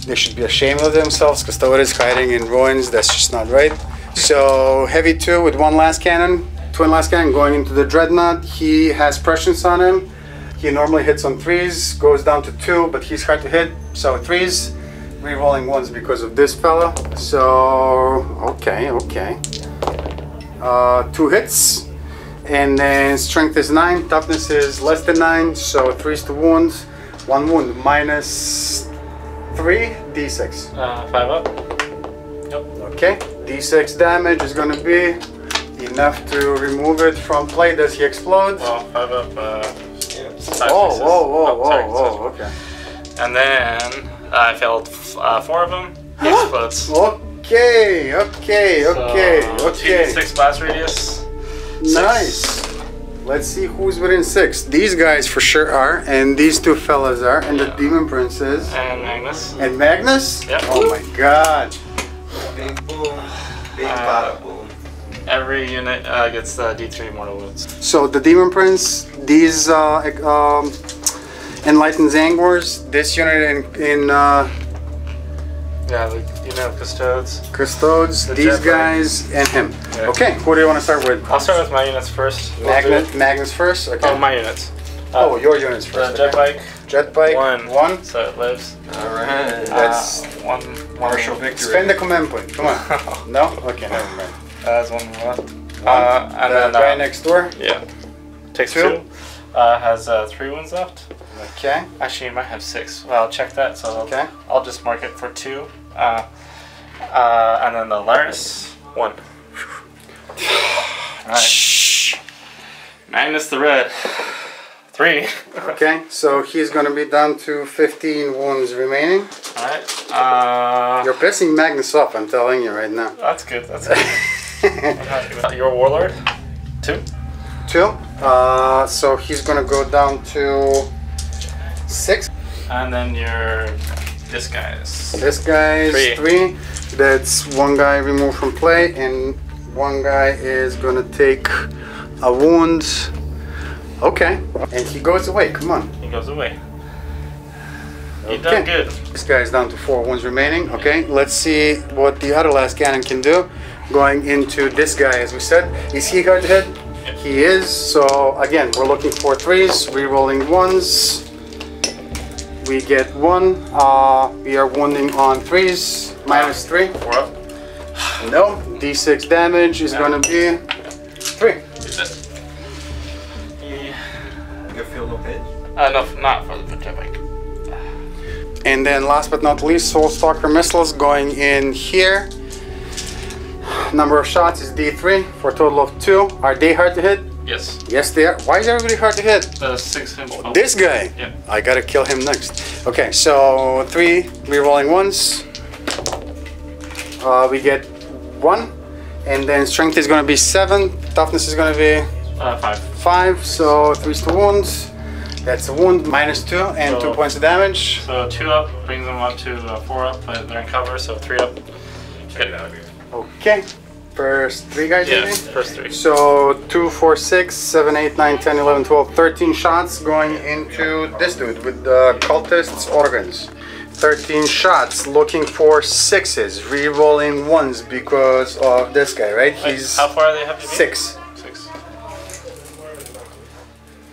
B: They should be ashamed of themselves. Custodes hiding in ruins. That's just not right. So heavy 2 with 1 last cannon, twin last cannon going into the Dreadnought. He has prescience on him. He normally hits on 3s, goes down to 2, but he's hard to hit. So 3s, re-rolling 1s because of this fella. So okay. 2 hits, and then strength is 9, toughness is less than 9, so 3s to wound, 1 wound, -3 d6.
C: 5 up. Yep.
B: Okay, d6 damage is going to be enough to remove it from play. Does he explode?
C: Well, 5 up. 5
B: Whoa, okay.
C: And then I failed 4 of them. He explodes.
B: Okay.
C: So, 2d6 blast radius.
B: Nice. Let's see who's within 6. These guys for sure are, and these 2 fellas are, and the Demon Princes.
C: And Magnus.
B: And Magnus?
C: Yep.
B: Oh my god.
D: Big boom. Big bada boom.
C: Every unit gets D3 mortal wounds.
B: So the Demon Prince, these Enlightened Zangors, this unit in
C: Yeah, the Custodes.
B: Custodes,
C: The
B: these
C: jet
B: guys, and him.
C: Yeah.
B: Okay, who do you want to start with?
C: I'll start with my units first.
B: Magnus first? Okay.
C: Oh, my units.
B: Oh, your units first.
C: Jet bike.
B: Jet bike. One.
C: So it lives.
D: Alright.
B: That's
C: one
D: Martial victory.
B: Spend the command point. Come on. No? Okay, never mind.
C: That's one left.
B: And
C: then
B: the guy next door.
C: Yeah. Takes
B: Two.
C: two. Has 3 wounds left.
B: Okay.
C: Actually, you might have 6. Well, I'll check that. So
B: Okay.
C: I'll just mark it for 2. And then the Laris, 1. Alright. Magnus the Red, 3.
B: Okay, so he's gonna be down to 15 wounds remaining.
C: Alright.
B: You're pissing Magnus off, I'm telling you right now.
C: That's good. That's good. I'm happy with that. Your Warlord, 2.
B: 2. So he's gonna go down to 6.
C: And then this guy's.
B: This guy's 3. That's one guy removed from play, and one guy is gonna take a wound. Okay, and he goes away. Come on.
C: He goes away.
B: Okay.
C: You done good.
B: This guy's down to 4 wounds remaining. Okay, let's see what the other last cannon can do. Going into this guy, as we said, is he hard to hit?
C: Yep.
B: He is. So again, we're looking for 3s, re-rolling 1s. We get 1. We are wounding on 3s, minus 3.
C: 4 up.
B: No, d6 damage is gonna be 3.
C: Is it?
D: You feel no pain?
C: No, not for the jet bike.
B: And then last but not least, Soulstalker missiles going in here. Number of shots is d3 for a total of 2. Are they hard to hit?
C: Yes.
B: Yes, they are. Why is everybody hard to hit?
C: The 6-inch. Oh.
B: This guy.
C: Yeah.
B: I gotta kill him next. Okay, so 3 re-rolling 1s. We get 1, and then strength is gonna be 7. Toughness is gonna be
C: 5.
B: 5. So 3's to wounds. That's a wound, minus 2, and
C: So-
B: 2 points of damage.
C: So 2 up brings them up to 4 up, but they're in cover, so 3 up. Good.
B: Okay. First 3 guys,
C: Yeah,
B: maybe?
C: first 3.
B: So 2, 4, 6, 7, 8, 9, 10, 11, 12, 13 shots going into this dude with the cultist's organs. 13 shots, looking for 6s, re-rolling 1s because of this guy, right?
C: Wait,
B: He's
C: how far they have to be?
B: 6.
C: 6.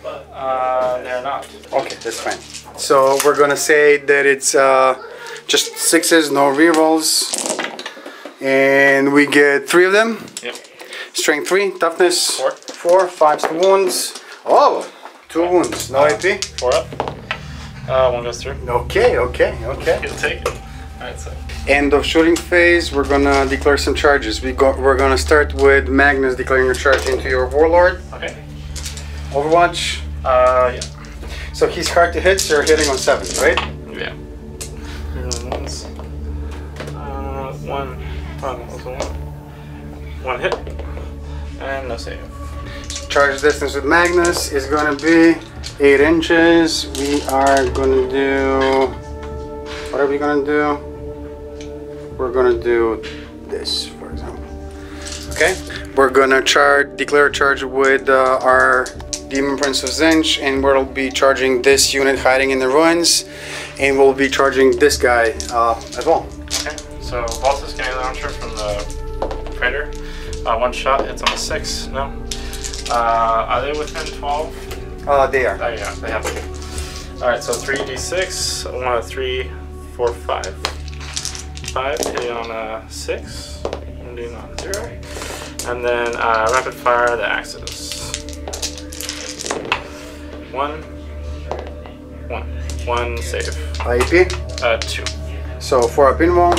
C: They're not.
B: Okay, that's fine. So we're gonna say that it's just 6s, no re-rolls. And we get 3 of them.
C: Yep.
B: Strength 3, toughness
C: 4.
B: 4, 5's to wounds. Oh, 2 wounds, no AP.
C: 4 up. 1 goes through.
B: Okay.
C: You'll take it. Alright, so.
B: End of shooting phase. We're gonna declare some charges. We're gonna start with Magnus declaring a charge into your Warlord.
C: Okay.
B: Overwatch.
C: Yeah.
B: So he's hard to hit, so you're hitting on 7, right?
C: Yeah. Ones. 1. Also 1 hit. And no save.
B: Charge distance with Magnus is gonna be 8 inches. We are gonna do. What are we gonna do? We're gonna do this, for example. Okay. We're gonna declare a charge with our Demon Prince of Zinch, and we'll be charging this unit hiding in the ruins, and we'll be charging this guy as well.
C: Okay. So Balsa scanning launcher from the Praetor. 1 shot hits on a 6. No. Are they within 12?
B: They are.
C: Oh yeah, they have to. Alright, so 3d6, 1, 3, 4, 5. 5, hitting on a 6, wounding on 0. And then rapid fire the axes. 1, 1 save.
B: AP.
C: 2.
B: So for a pinwall,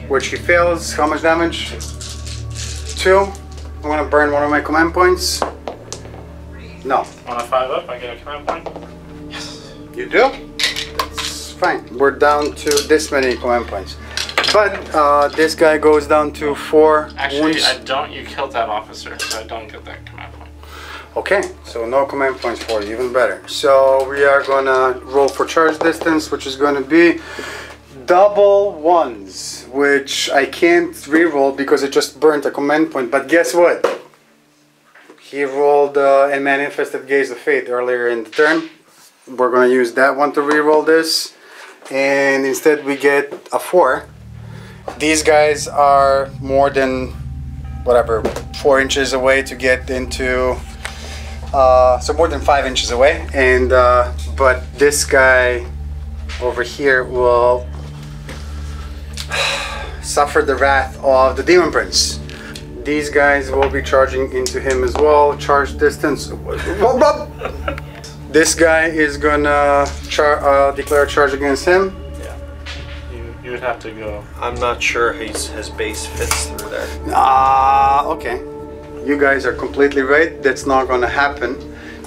B: which he fails, how much damage? 2. I'm gonna burn one of my command points. No.
C: On a 5 up, I get a command point. Yes.
B: You do? That's fine. We're down to this many command points. But this guy goes down to 4
C: Actually,
B: wounds.
C: I don't. You killed that officer, so I don't get that command point.
B: Okay, so no command points for you, even better. So we are gonna roll for charge distance, which is gonna be double 1s, which I can't re-roll because it just burnt a command point. But guess what? He rolled a manifested Gaze of Fate earlier in the turn. We're gonna use that one to re-roll this, and instead we get a 4. These guys are more than whatever 4 inches away to get into so more than 5 inches away, and but this guy over here will suffer the wrath of the Demon Prince. These guys will be charging into him as well. Charge distance. This guy is gonna declare a charge against him.
C: Yeah. You would have to go.
F: I'm not sure his base fits through there.
B: Okay. You guys are completely right. That's not gonna happen.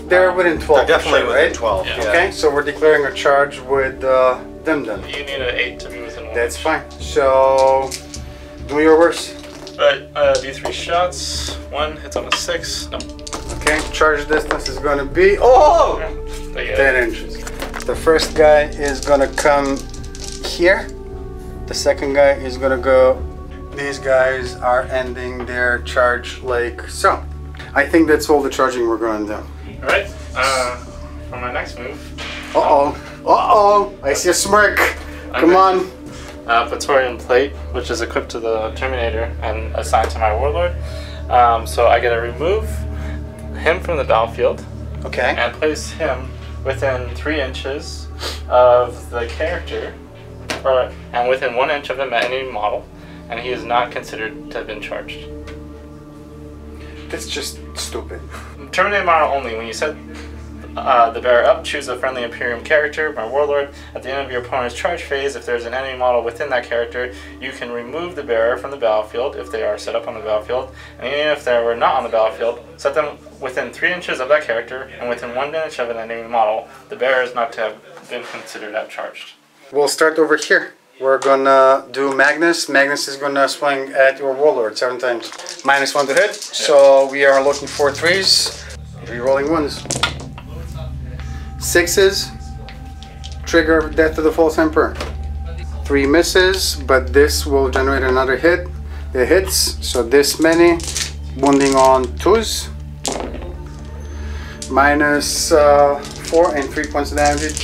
B: They're within 12.
F: They're definitely within
B: right?
F: 12.
C: Yeah.
F: Yeah.
B: Okay, so we're declaring a charge with them then.
C: You need an 8 to be within 1.
B: That's fine. So do your worst.
C: Right, D3 shots. 1 hits on a 6. No.
B: Okay, charge distance is gonna be 10 inches. The first guy is gonna come here. The second guy is gonna go. These guys are ending their charge like so. I think that's all the charging we're gonna do.
C: Alright, for my next move.
B: I see a smirk. Come on.
C: Praetorian Plate, which is equipped to the Terminator and assigned to my Warlord. So I get to remove him from the battlefield
B: Okay.
C: and place him within 3 inches of the character, and within 1 inch of him at any model, and he is not considered to have been charged.
B: That's just stupid.
C: Terminator model only. When you set the bearer up, choose a friendly Imperium character, my Warlord. At the end of your opponent's charge phase, if there's an enemy model within that character, you can remove the bearer from the battlefield if they are set up on the battlefield. And even if they were not on the battlefield, set them within 3 inches of that character and within 1 inch of an enemy model. The bearer is not to have been considered as charged.
B: We'll start over here. We're gonna do Magnus. Magnus is gonna swing at your Warlord 7 times. -1 to hit. So we are looking for 3s. Re-rolling 1s. 6s. Trigger Death to the False Emperor. 3 misses, but this will generate another hit. It hits, so this many. Wounding on 2s. -4 and 3 points of damage.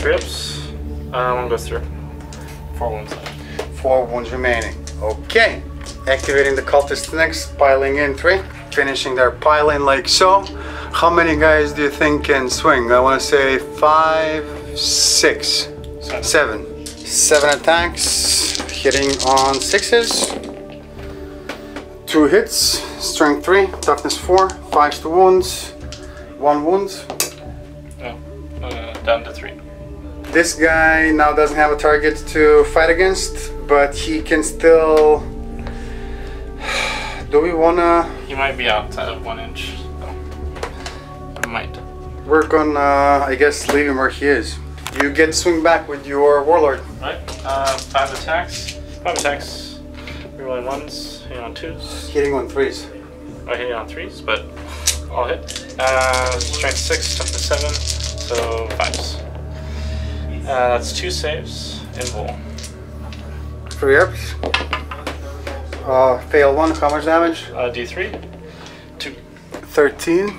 C: 3 ups. 1 goes through. 4 wounds.
B: 4 wounds remaining. Okay. Activating the cultist next, piling in 3. Finishing their pile in like so. How many guys do you think can swing? I want to say 5, 6, 7. 7 attacks, hitting on 6s. 2 hits, strength 3, toughness 4, 5 to wounds, 1 wound.
C: No, down to 3.
B: This guy now doesn't have a target to fight against, but he can still... Do we wanna...
C: He might be outside of 1 inch, though. Might.
B: We're gonna, I guess, leave him where he is. You get to swing back with your Warlord.
C: Right, 5 attacks. 5 attacks. Rerolling 1s, hitting on 2s.
B: Hitting on 3s.
C: Oh, hitting on 3s, but I'll hit. Strength 6, toughness 7, so 5s. That's 2 saves in full.
B: 3 ups. Fail 1, how much damage?
C: D3. 2.
B: 13.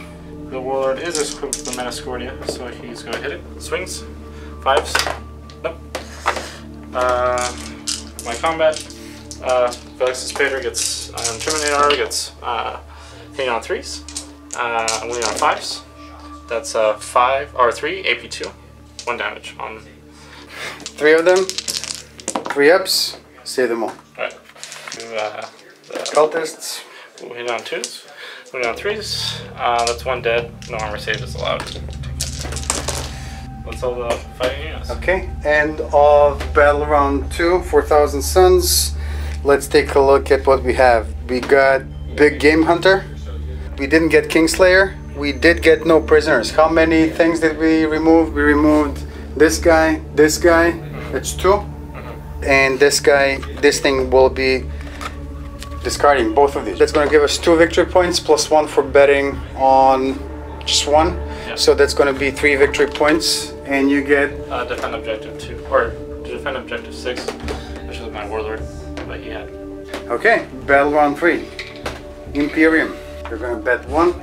C: The Warlord is equipped with the Metascordia, so he's going to hit it. Swings. 5s. Nope. My combat. Felix's Spader gets Terminator gets hitting on 3s. I'm winning on 5s. That's 5 or 3 AP2. 1 damage on
B: 3 of them. 3 ups. Save them all.
C: Alright. The
B: Cultists.
C: we'll hit on 2s. Winning on 3s. That's 1 dead. No armor save is allowed. That's all the fighting units.
B: Okay, end of battle round 2, 4,000 Suns. Let's take a look at what we have. We got Big Game Hunter. We didn't get Kingslayer. We did get no prisoners. How many things did we remove? We removed this guy, that's 2. And this guy, this thing will be discarding both of these. That's going to give us 2 victory points plus 1 for betting on just 1.
C: Yeah.
B: So that's going to be 3 victory points. And you get
C: Defend objective 2, or defend objective 6, which is my Warlord, but he had.
B: okay, battle round 3. Imperium. You're gonna bet 1.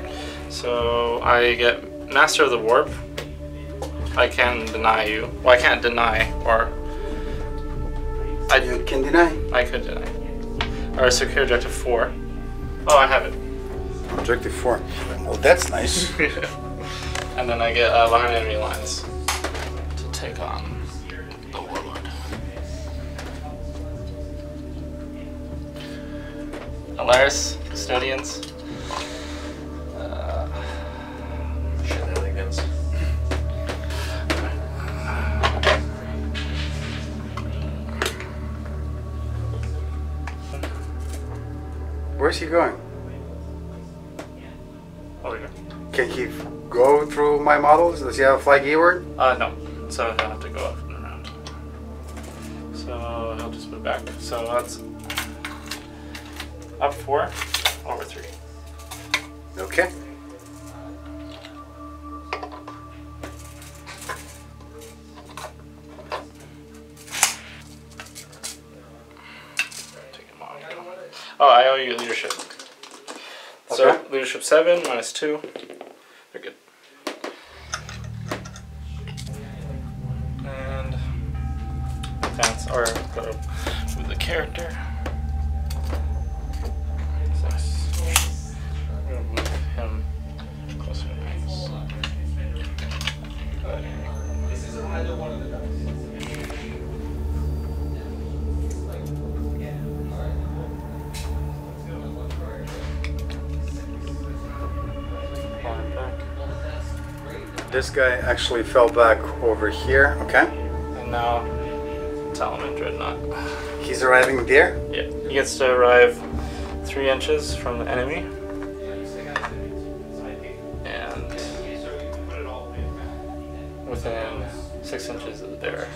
C: So I get Master of the Warp, I can deny you. Well, I can't deny, or
B: You can deny.
C: I could deny. Or secure objective 4. Oh, I have it.
B: Objective 4. Well, that's nice.
C: And then I get behind enemy lines to take on the Warlord. Alaris, Custodians.
F: Shenanigans.
B: Where's he going?
C: Oh, yeah.
B: Can he go through my models? Does he have a fly keyword?
C: No. So he'll have to go up and around. So he'll just move back. So that's up 4, over 3.
B: Okay.
C: Take him off. Oh, I owe you leadership. So
B: Okay.
C: leadership 7 minus 2. You're good. And advance or go with the character. 6. I'm gonna move him closer to base. Falling back.
B: This guy actually fell back over here. Okay.
C: And now Talman Dreadnought.
B: He's arriving there.
C: Yeah, he gets to arrive 3 inches from the enemy. And within 6 inches of the bearer.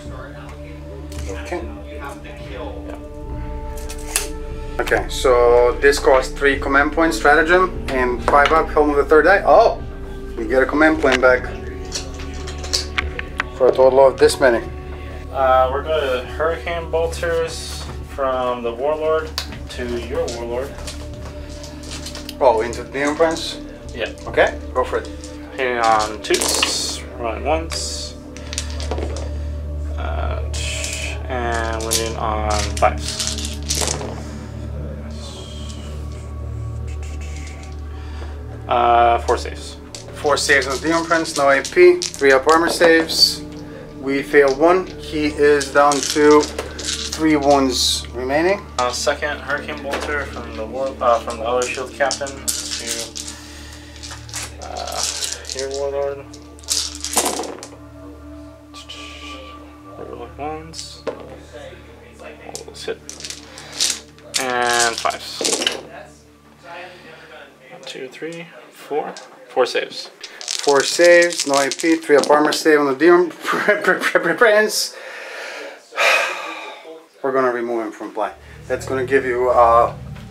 B: Okay.
C: Yeah.
B: Okay, so this costs 3 command points, stratagem, and 5 up, helm of the third eye. Oh! We get a command point back. For a total of this many.
C: We're going to Hurricane Bolters from the Warlord to your Warlord.
B: Oh, into the Neon Prince?
C: Yeah.
B: Okay, go for it.
C: Hitting on 2s, rolling once. And winning on 5s. 4 saves.
B: 4 saves on the Neon Prince, no AP, 3 up armor saves. We fail 1. He is down to 3 wounds remaining.
C: Second Hurricane Bolter from the from the other shield captain to your Warlord. Roll ones. Let's hit. And 5s. 1, 2, 3, 4. 4 saves.
B: 4 saves, no AP, 3 up armor save on the Neon Prince. We're gonna remove him from play. That's gonna give you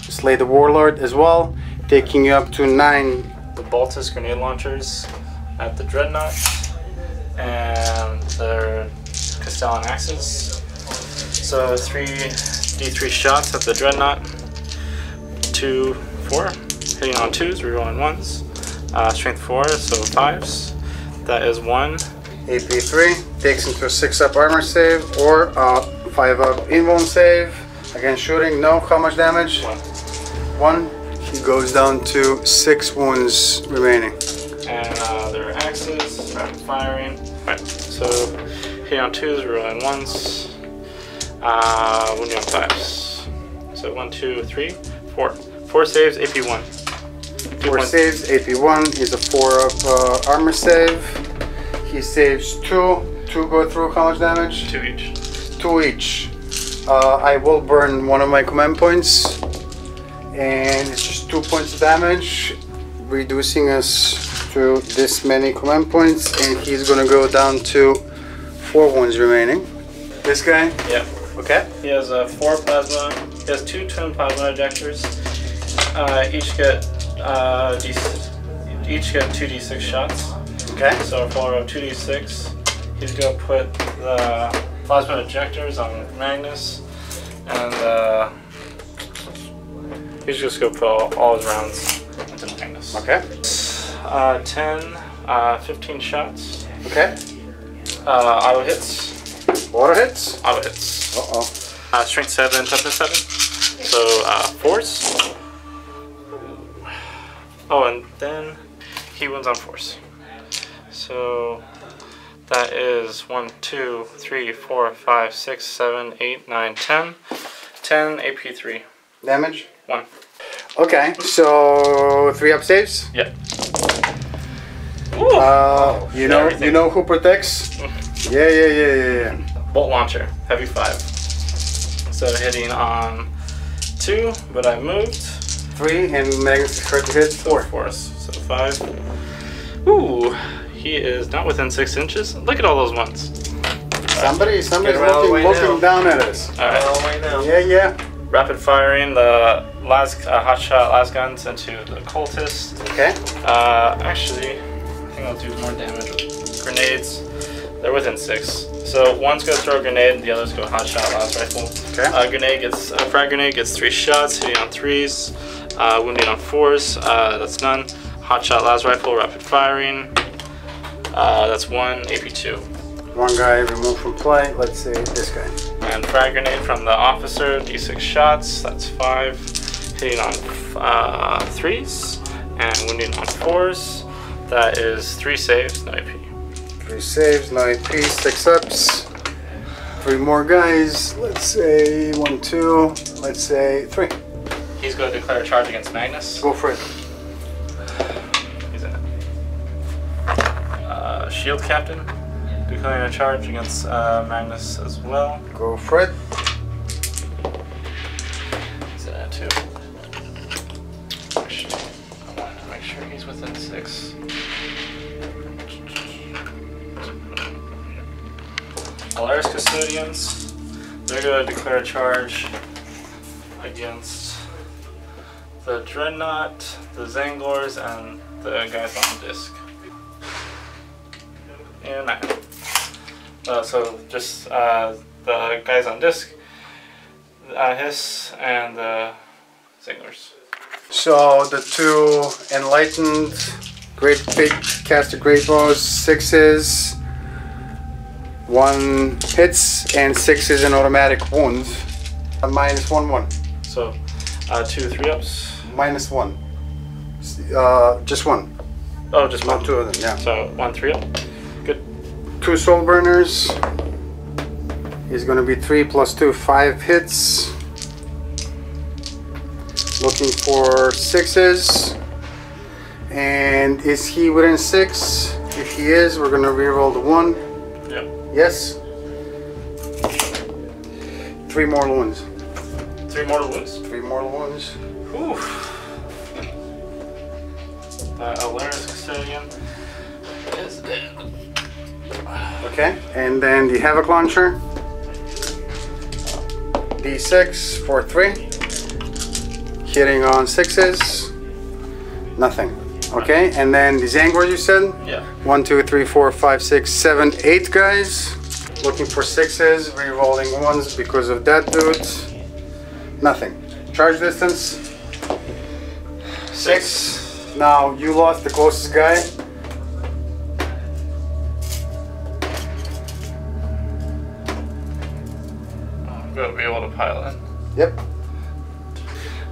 B: Slay the Warlord as well, taking you up to 9.
C: The Boltus grenade launchers at the Dreadnought and their Castellan axes. So 3 D3 shots at the Dreadnought. 2, 4. Hitting on 2s, rerolling 1s. Strength 4, so 5s. That is 1.
B: AP 3 takes into a 6 up armor save or 5 up invuln save. Again, shooting, no. How much damage? 1. He goes down to 6 wounds remaining.
C: And their axes, rapid firing. Right. So hitting on 2s, rerolling 1s. Wounding on 5s. So 1, 2, 3, 4. 4 saves, AP 1.
B: 4 saves, AP 1 is a 4 up armor save. He saves 2. 2 go through, how much damage?
C: 2 each.
B: 2 each. I will burn one of my command points. And it's just 2 points of damage, reducing us to this many command points. And he's gonna go down to 4 wounds remaining. This guy?
C: Yep.
B: Okay.
C: He has 4 plasma. He has 2 twin plasma ejectors. Each get each get 2d6 shots.
B: Okay.
C: So for a 2d6, he's gonna put the plasma ejectors on Magnus, and he's just gonna put all his rounds into Magnus.
B: Okay.
C: 10, 15 shots.
B: Okay.
C: Auto hits.
B: Auto hits?
C: Auto hits.
B: Uh-oh.
C: Strength 7, toughness 7. So, force. Oh, and then he wins on force. So, that is 1, 2, 3, 4, 5, 6, 7, 8, 9, 10. 10 AP 3.
B: Damage?
C: 1.
B: Okay, so 3 up saves?
C: Yep.
B: You know who protects? Yeah.
C: Bolt launcher, heavy 5. So hitting on 2, but I moved.
B: 3 and Magnus crit hit 4.
C: Force, so 5. Ooh, he is not within 6 inches. Look at all those ones.
B: Somebody's
F: Get him out of the way
B: looking
F: now.
B: down at us.
C: Alright.
F: Oh, wait now.
B: Yeah.
C: Rapid firing the hot shot las guns into the cultist.
B: Okay.
C: Actually, I think I'll do more damage with grenades. They're within 6. So one's gonna throw a grenade, the other's go hot shot las rifle.
B: Okay.
C: Frag grenade gets 3 shots, hitting on 3s, wounding on 4s. That's none. Hot shot las rifle, rapid firing. That's 1 AP 2.
B: One guy removed from play. Let's say this guy.
C: And frag grenade from the officer, d6 shots, that's 5. Hitting on 3s and wounding on 4s. That is 3 saves, no AP.
B: 3 saves, no AP, 6 ups. 3 more guys. Let's say 1, 2. Let's say 3.
C: He's going to declare a charge against Magnus.
B: Go for it.
C: He's in it. Shield captain, declaring a charge against Magnus as well.
B: Go for it.
C: He's in it too. Actually, I want to make sure he's within 6. Adeptus Custodians, they're going to declare a charge against the Dreadnought, the Zangors, and the guys on the disc. And so just the guys on disc, Hiss, and the Zangors.
B: So the 2 enlightened, great big caster great bows, 6s. 1 hits and 6 is an automatic wound. Minus 1, 1.
C: So 2 3-ups.
B: Minus 1. Just 1.
C: Oh, just
B: Not
C: one.
B: 2 of them, yeah.
C: So 1 3-up. Good.
B: 2 soul burners. Is going to be 3 plus 2, 5 hits. Looking for 6s. And is he within 6? If he is, we're going to reroll the 1.
C: Yep.
B: Yes. 3 more wounds.
C: 3 mortal wounds.
B: 3 more wounds.
C: Oof. Adeptus Custodian is dead.
B: Okay, and then the Havoc Launcher. D6 for 3. Hitting on 6s. Nothing. Okay, and then the Zangor you said?
C: Yeah.
B: 1, 2, 3, 4, 5, 6, 7, 8 guys. Looking for 6s, re-rolling 1s because of that dude. Nothing. Charge distance. 6. Now you lost the closest guy.
C: I'm going to be able to pile in.
B: Yep.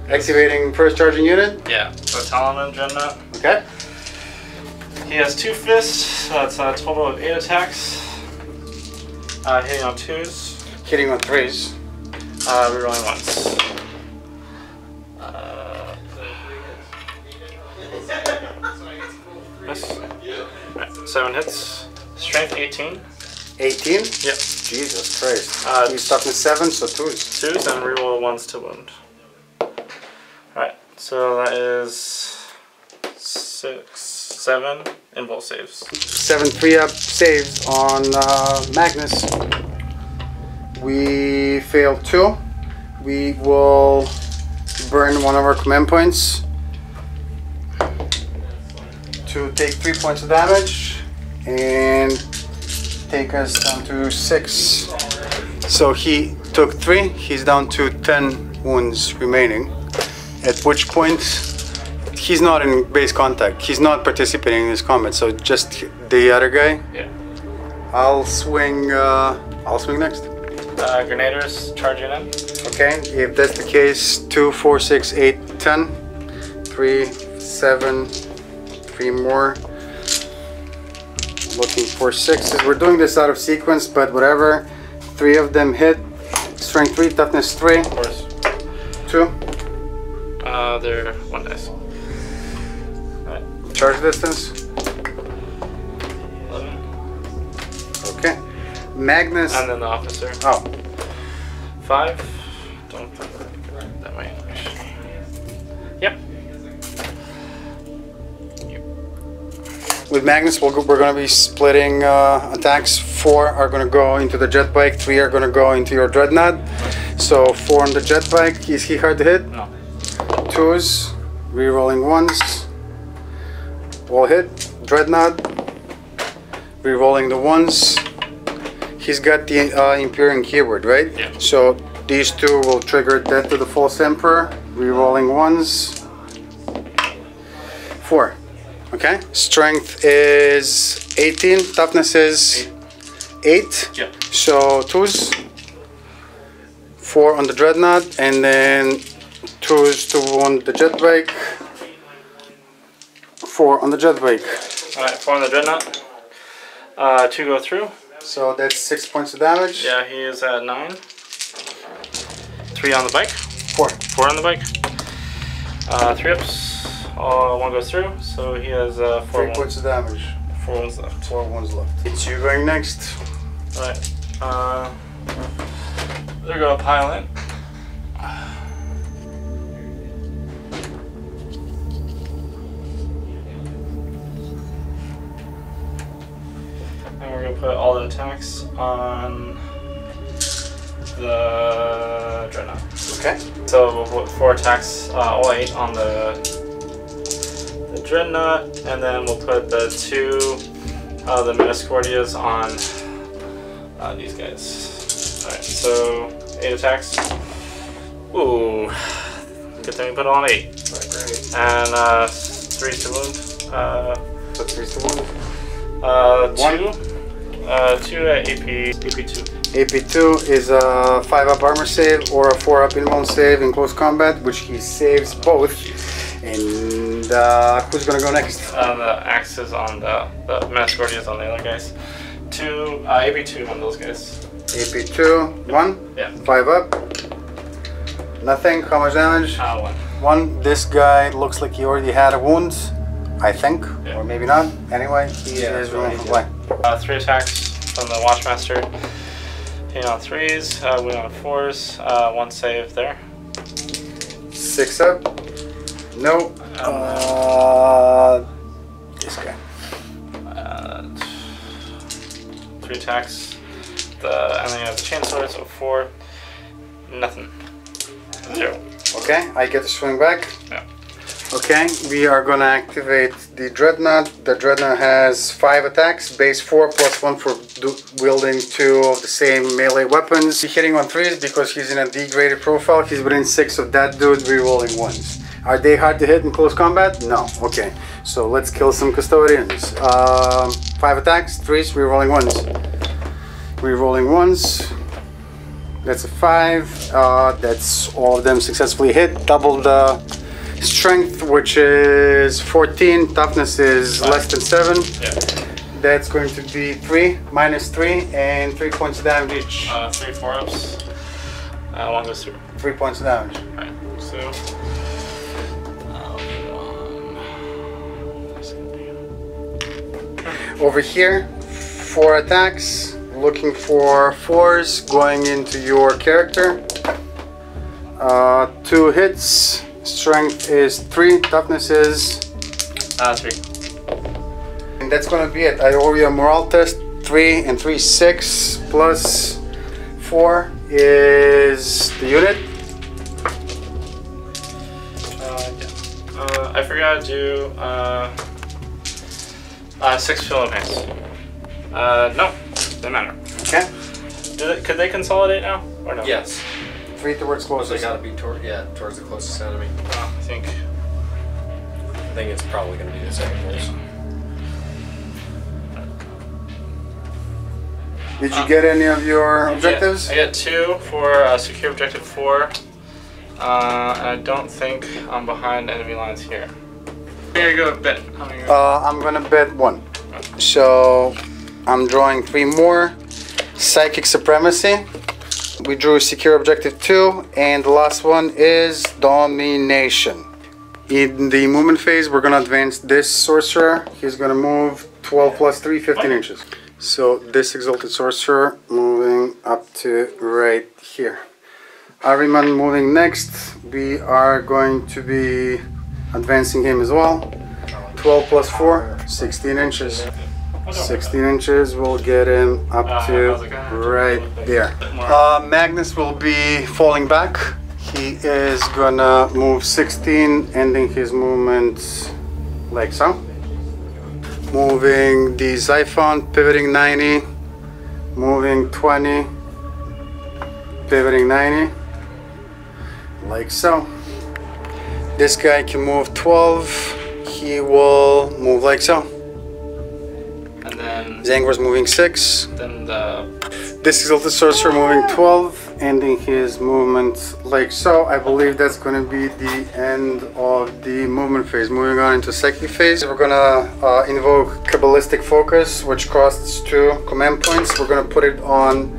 B: Activating first charging unit.
C: Yeah. So Talaman Dreadnought.
B: Okay.
C: He has 2 fists, so that's a total of 8 attacks. Hitting on 2s.
B: Hitting on 3s.
C: Rerolling once. Miss. Right, 7 hits. Strength 18.
B: 18?
C: Yep.
B: Jesus Christ. He's toughness 7, so 2s.
C: 2s and reroll 1s to wound. Alright, so that is 7 invulse saves.
B: 7 3-up saves on Magnus. We failed 2. We will burn one of our command points to take 3 points of damage and take us down to 6. So he took 3. He's down to 10 wounds remaining. At which point he's not in base contact. He's not participating in this combat. So just the other guy.
C: Yeah.
B: I'll swing next.
C: Grenadiers charging in.
B: Okay, if that's the case, 2, 4, 6, 8, 10. 3, 7, 3 more. Looking for 6s. We're doing this out of sequence, but whatever. 3 of them hit. Strength 3, toughness 3.
C: Of course.
B: 2.
C: They're 1 dice. Alright.
B: Charge distance.
C: 11.
B: Okay. Magnus.
C: And then the officer.
B: Oh.
C: 5. Don't put it that way. Yep.
B: With Magnus, we're going to be splitting attacks. 4 are going to go into the jet bike. 3 are going to go into your dreadnought. So 4 on the jet bike. Is he hard to hit?
C: No.
B: 2s. Rerolling 1s. All hit. Dreadnought. Rerolling the 1s. He's got the Imperium keyword, right?
C: Yeah.
B: So these 2 will trigger Death to the False Emperor. Rerolling 1s. 4. Okay. Strength is 18. Toughness is 8.
C: Yeah.
B: So 2s. 4 on the dreadnought, and then 2s to on the jet bike. 4 on the jet bike.
C: Alright, 4 on the dreadnought. 2 go through.
B: So that's 6 points of damage.
C: Yeah, he is at 9. 3 on the bike.
B: 4.
C: 4 on the bike. 3 ups. 1 goes through, so he has 4
B: 3 points of damage.
C: 4 ones left.
B: 4 ones left. It's you going next.
C: Alright. They're gonna pile in. And we're gonna put all the attacks on the dreadnought.
B: Okay.
C: So we'll put 4 attacks, all 8 on the dreadnought, and then we'll put the 2 the Metascordias on these guys. Alright, so 8 attacks. Ooh, good thing we put it on 8.
B: Great.
C: And 3's to wound.
B: So 3's to wound.
C: 2 at AP2.
B: AP2 is a 5-up armor save or a 4-up invuln save in close combat, which he saves both. And who's gonna go next?
C: The axe is on the Metascordia is on the other guys. 2 AP2 on those guys.
B: AP2, 1.
C: Yeah.
B: 5 up. Nothing. How much damage?
C: 1.
B: 1. This guy looks like he already had a wound, I think,
C: Yeah.
B: or maybe not. Anyway, he is rolling for play.
C: 3 attacks from the Watchmaster. Hitting on 3s, win on 4s. 1 save there.
B: 6 up. No. This guy.
C: 3 attacks. And then you have the chainsaw, so 4. Nothing. 0.
B: Okay, I get to swing back.
C: Yeah.
B: Okay, we are gonna activate the Dreadnought. The Dreadnought has 5 attacks, base 4 plus 1 for wielding 2 of the same melee weapons. He's hitting on 3s because he's in a degraded profile. He's within 6 of that dude, rerolling 1s. Are they hard to hit in close combat? No. Okay, so let's kill some custodians. 5 attacks, 3s, rerolling 1s. Rerolling 1s. That's a 5. That's all of them successfully hit. Double the strength, which is 14. Toughness is less than 7.
C: Yeah.
B: That's going to be 3, minus 3, and 3 points of damage each.
C: 3 4-ups. 1 goes through.
B: 3 points of damage.
C: Alright, so.
B: Over here, 4 attacks. Looking for 4s going into your character. 2 hits. Strength is 3. Toughness is
C: 3.
B: And that's gonna be it. I owe you a morale test. 3 and 3, 6 plus 4 is the unit.
C: I forgot to do 6 fill of hands. No, doesn't matter.
B: Okay.
C: Could they consolidate now or no?
F: Yes.
B: 3 towards
F: They
B: closest.
F: gotta be towards the closest enemy.
C: I think.
F: I think it's probably gonna be the second place.
B: Did you get any of your objectives?
C: I got 2 for secure objective 4. And I don't think I'm behind enemy lines here. I'm gonna go bet.
B: I'm gonna bet 1. So I'm drawing 3 more. Psychic Supremacy. We drew secure objective 2, and the last one is Domination. In the movement phase, we're gonna advance this sorcerer. He's gonna move 12 plus 3, 15 inches. So this Exalted Sorcerer moving up to right here. Ahriman moving next. We are going to be advancing him as well. 12 plus 4, 16 inches. 16 inches will get him up to right there. Magnus will be falling back. He is gonna move 16, ending his movement like so. Moving the Xiphon, pivoting 90, moving 20, pivoting 90, like so. This guy can move 12, he will move like so.
C: And then
B: Zangor's moving 6.
C: Then
B: This Exalted Sorcerer moving 12, ending his movement like so. I believe that's going to be the end of the movement phase. Moving on into Psychic phase, we're going to invoke Kabbalistic Focus, which costs 2 command points. We're going to put it on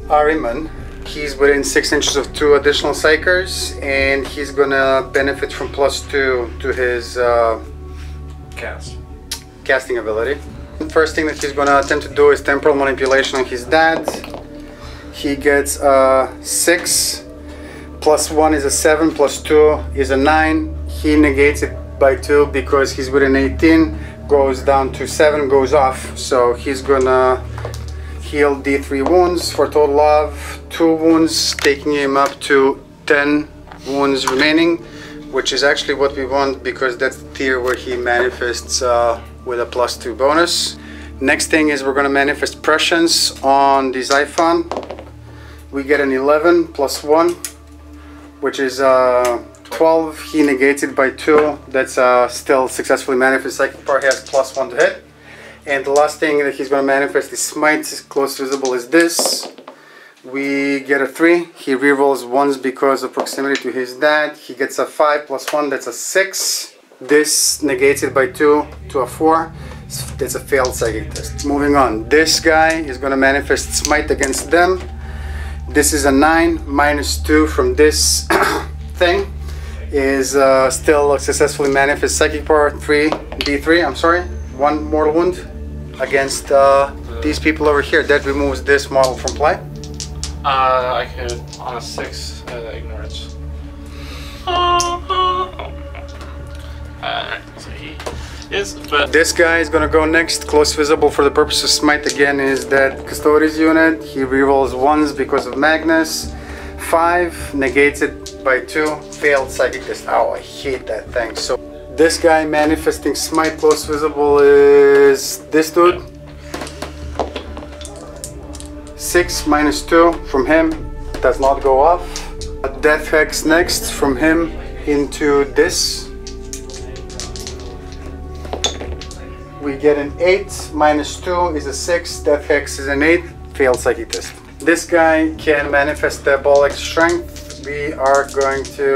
B: Ahriman. He's within 6 inches of 2 additional Psychers, and he's going to benefit from +2 to his casting ability. The first thing that he's going to attempt to do is Temporal Manipulation on his dad. He gets 6, +1 is a 7, +2 is a 9. He negates it by 2 because he's within 18, goes down to 7, goes off. So he's going to heal D3 wounds for a total of 2 wounds, taking him up to 10 wounds remaining, which is actually what we want because that's the tier where he manifests with a +2 bonus. Next thing is we're going to manifest Prescience on the Xiphon. We get an 11 +1, which is 12. He negates it by 2. That's still successfully manifest. Psychic power has +1 to hit. And the last thing that he's going to manifest is Smite. Close visible is this. We get a 3. He rerolls 1s because of proximity to his dad. He gets a 5 +1. That's a 6. This negates it by 2 to a 4. That's a failed psychic test. Moving on. This guy is going to manifest Smite against them. This is a 9. -2 from this thing is still successfully manifest psychic power 3 D3. I'm sorry. 1 mortal wound against these people over here. That removes this model from play.
C: I could on a 6 ignorance. So he is, but
B: this guy is gonna go next. Close visible for the purpose of Smite again is that Custodes unit. He rerolls 1s because of Magnus. 5 negates it by 2. Failed psychic test. Oh, I hate that thing. So this guy manifesting Smite close visible is this dude. 6 -2 from him does not go off. A Death Hex next from him into this. We get an 8, -2 is a 6, Death Hex is an 8, failed psychic test. This guy can manifest Diabolic Strength. We are going to,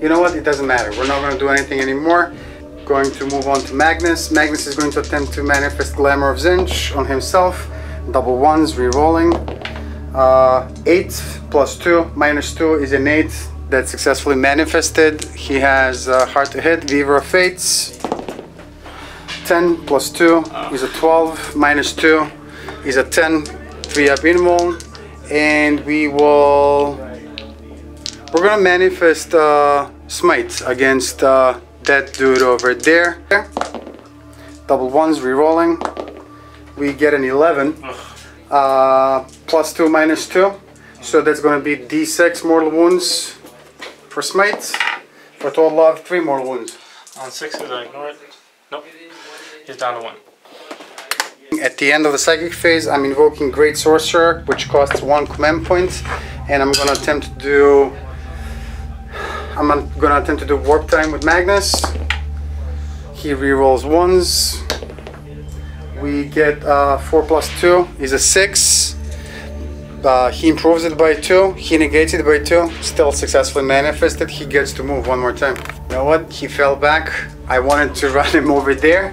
B: you know what, it doesn't matter. We're not going to do anything anymore. Going to move on to Magnus. Magnus is going to attempt to manifest Glamour of Zinch on himself. Double 1s, re-rolling. 8 +2, -2 is an 8. That's successfully manifested. He has hard to hit, Weaver of Fates. 10 +2 is a 12, -2 is a 10, 3 up invul, and we're gonna manifest Smite against that dude over there. Double 1s, re-rolling. We get an 11, +2, -2, so that's gonna be D6 mortal wounds for Smite, for a total of 3 mortal wounds.
C: on 6s I ignore it. Nope. He's down to 1.
B: At the end of the psychic phase, I'm invoking Great Sorcerer, which costs 1 command point, and I'm gonna attempt to do Warp Time with Magnus. He rerolls 1s. we get 4+2 is a 6. He improves it by 2, he negates it by 2, still successfully manifested. He gets to move one more time. You know what? He fell back. I wanted to run him over there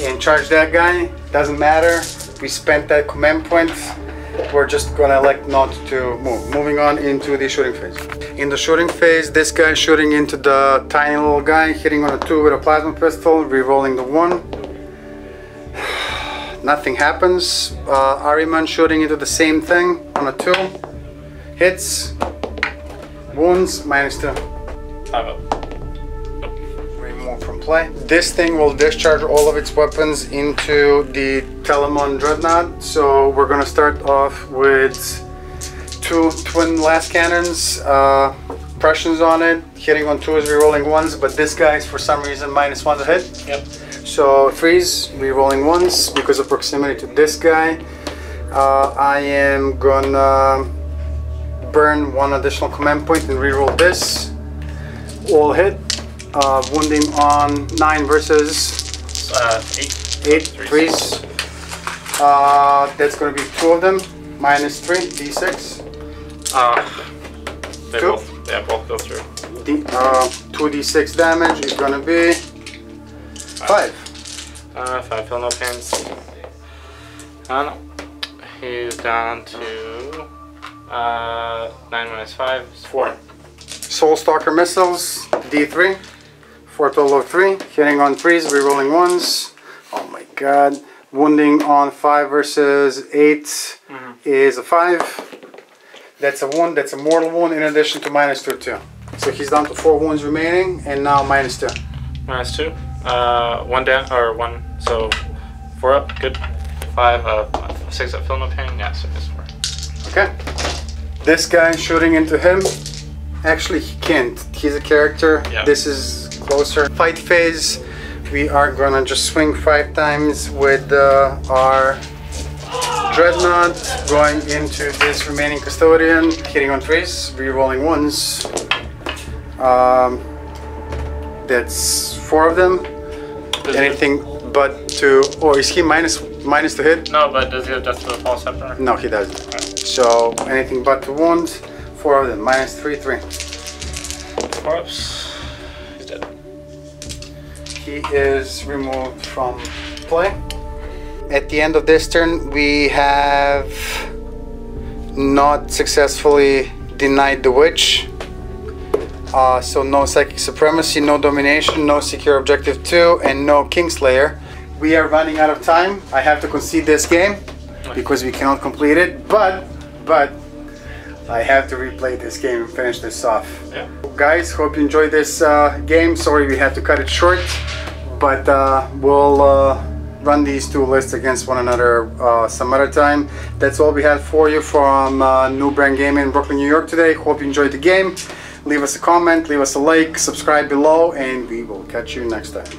B: and charge that guy. Doesn't matter. We spent that command point. We're just gonna elect not to move. Moving on into the shooting phase. In the shooting phase, this guy shooting into the tiny little guy, hitting on a 2 with a plasma pistol, re-rolling the 1. Nothing happens. Ariman shooting into the same thing on a 2. Hits. Wounds, -2.
C: 5 up.
B: Remove from play. This thing will discharge all of its weapons into the Telemon Dreadnought. So we're gonna start off with 2 twin blast cannons. Impressions on it. Hitting on 2s, re-rolling 1s, but this guy is for some reason -1 to hit.
C: Yep.
B: So 3s, re-rolling 1s because of proximity to this guy. I am gonna burn 1 additional command point and re-roll this. All hit. Wounding on 9 versus 8 3s. That's gonna be 2 of them. -3, d6.
C: They
B: 2?
C: both go through.
B: 2d6 damage is gonna be 5.
C: 5, feel no pains. No. He's down to 9 minus 5 is 4.
B: Soulstalker missiles, d3. For a total of 3. Hitting on 3s, re-rolling 1s. Oh my god. Wounding on 5 versus 8 is a 5. That's a wound, that's a mortal wound in addition to -2 too. So he's down to 4 wounds remaining and now -2.
C: -2. 1 down, or 1, so 4 up, good. 5, 6 up, feel no pain, yeah, so it's 4.
B: Okay. This guy shooting into him. Actually, he can't. He's a character.
C: Yeah.
B: This is closer. Fight phase. We are gonna just swing 5 times with our Dreadnought, going into this remaining Custodian, hitting on 3s, re-rolling 1s. That's 4 of them. Anything but to... Oh, is he minus to hit?
C: No, but does he have death to the Fall Scepter?
B: No, he doesn't. So anything but to wound. 4 of them. -3, 3.
C: 4 ups. He's dead.
B: He is removed from play. At the end of this turn, we have not successfully denied the witch. So no psychic supremacy, no domination, no secure objective 2, and no Kingslayer. We are running out of time. I have to concede this game because we cannot complete it, but I have to replay this game and finish this off.
C: Yeah.
B: Guys, hope you enjoyed this game. Sorry we had to cut it short, but we'll run these 2 lists against one another some other time. That's all we had for you from New Brand Gaming in Brooklyn, New York today. Hope you enjoyed the game. Leave us a comment, leave us a like, subscribe below, and we will catch you next time.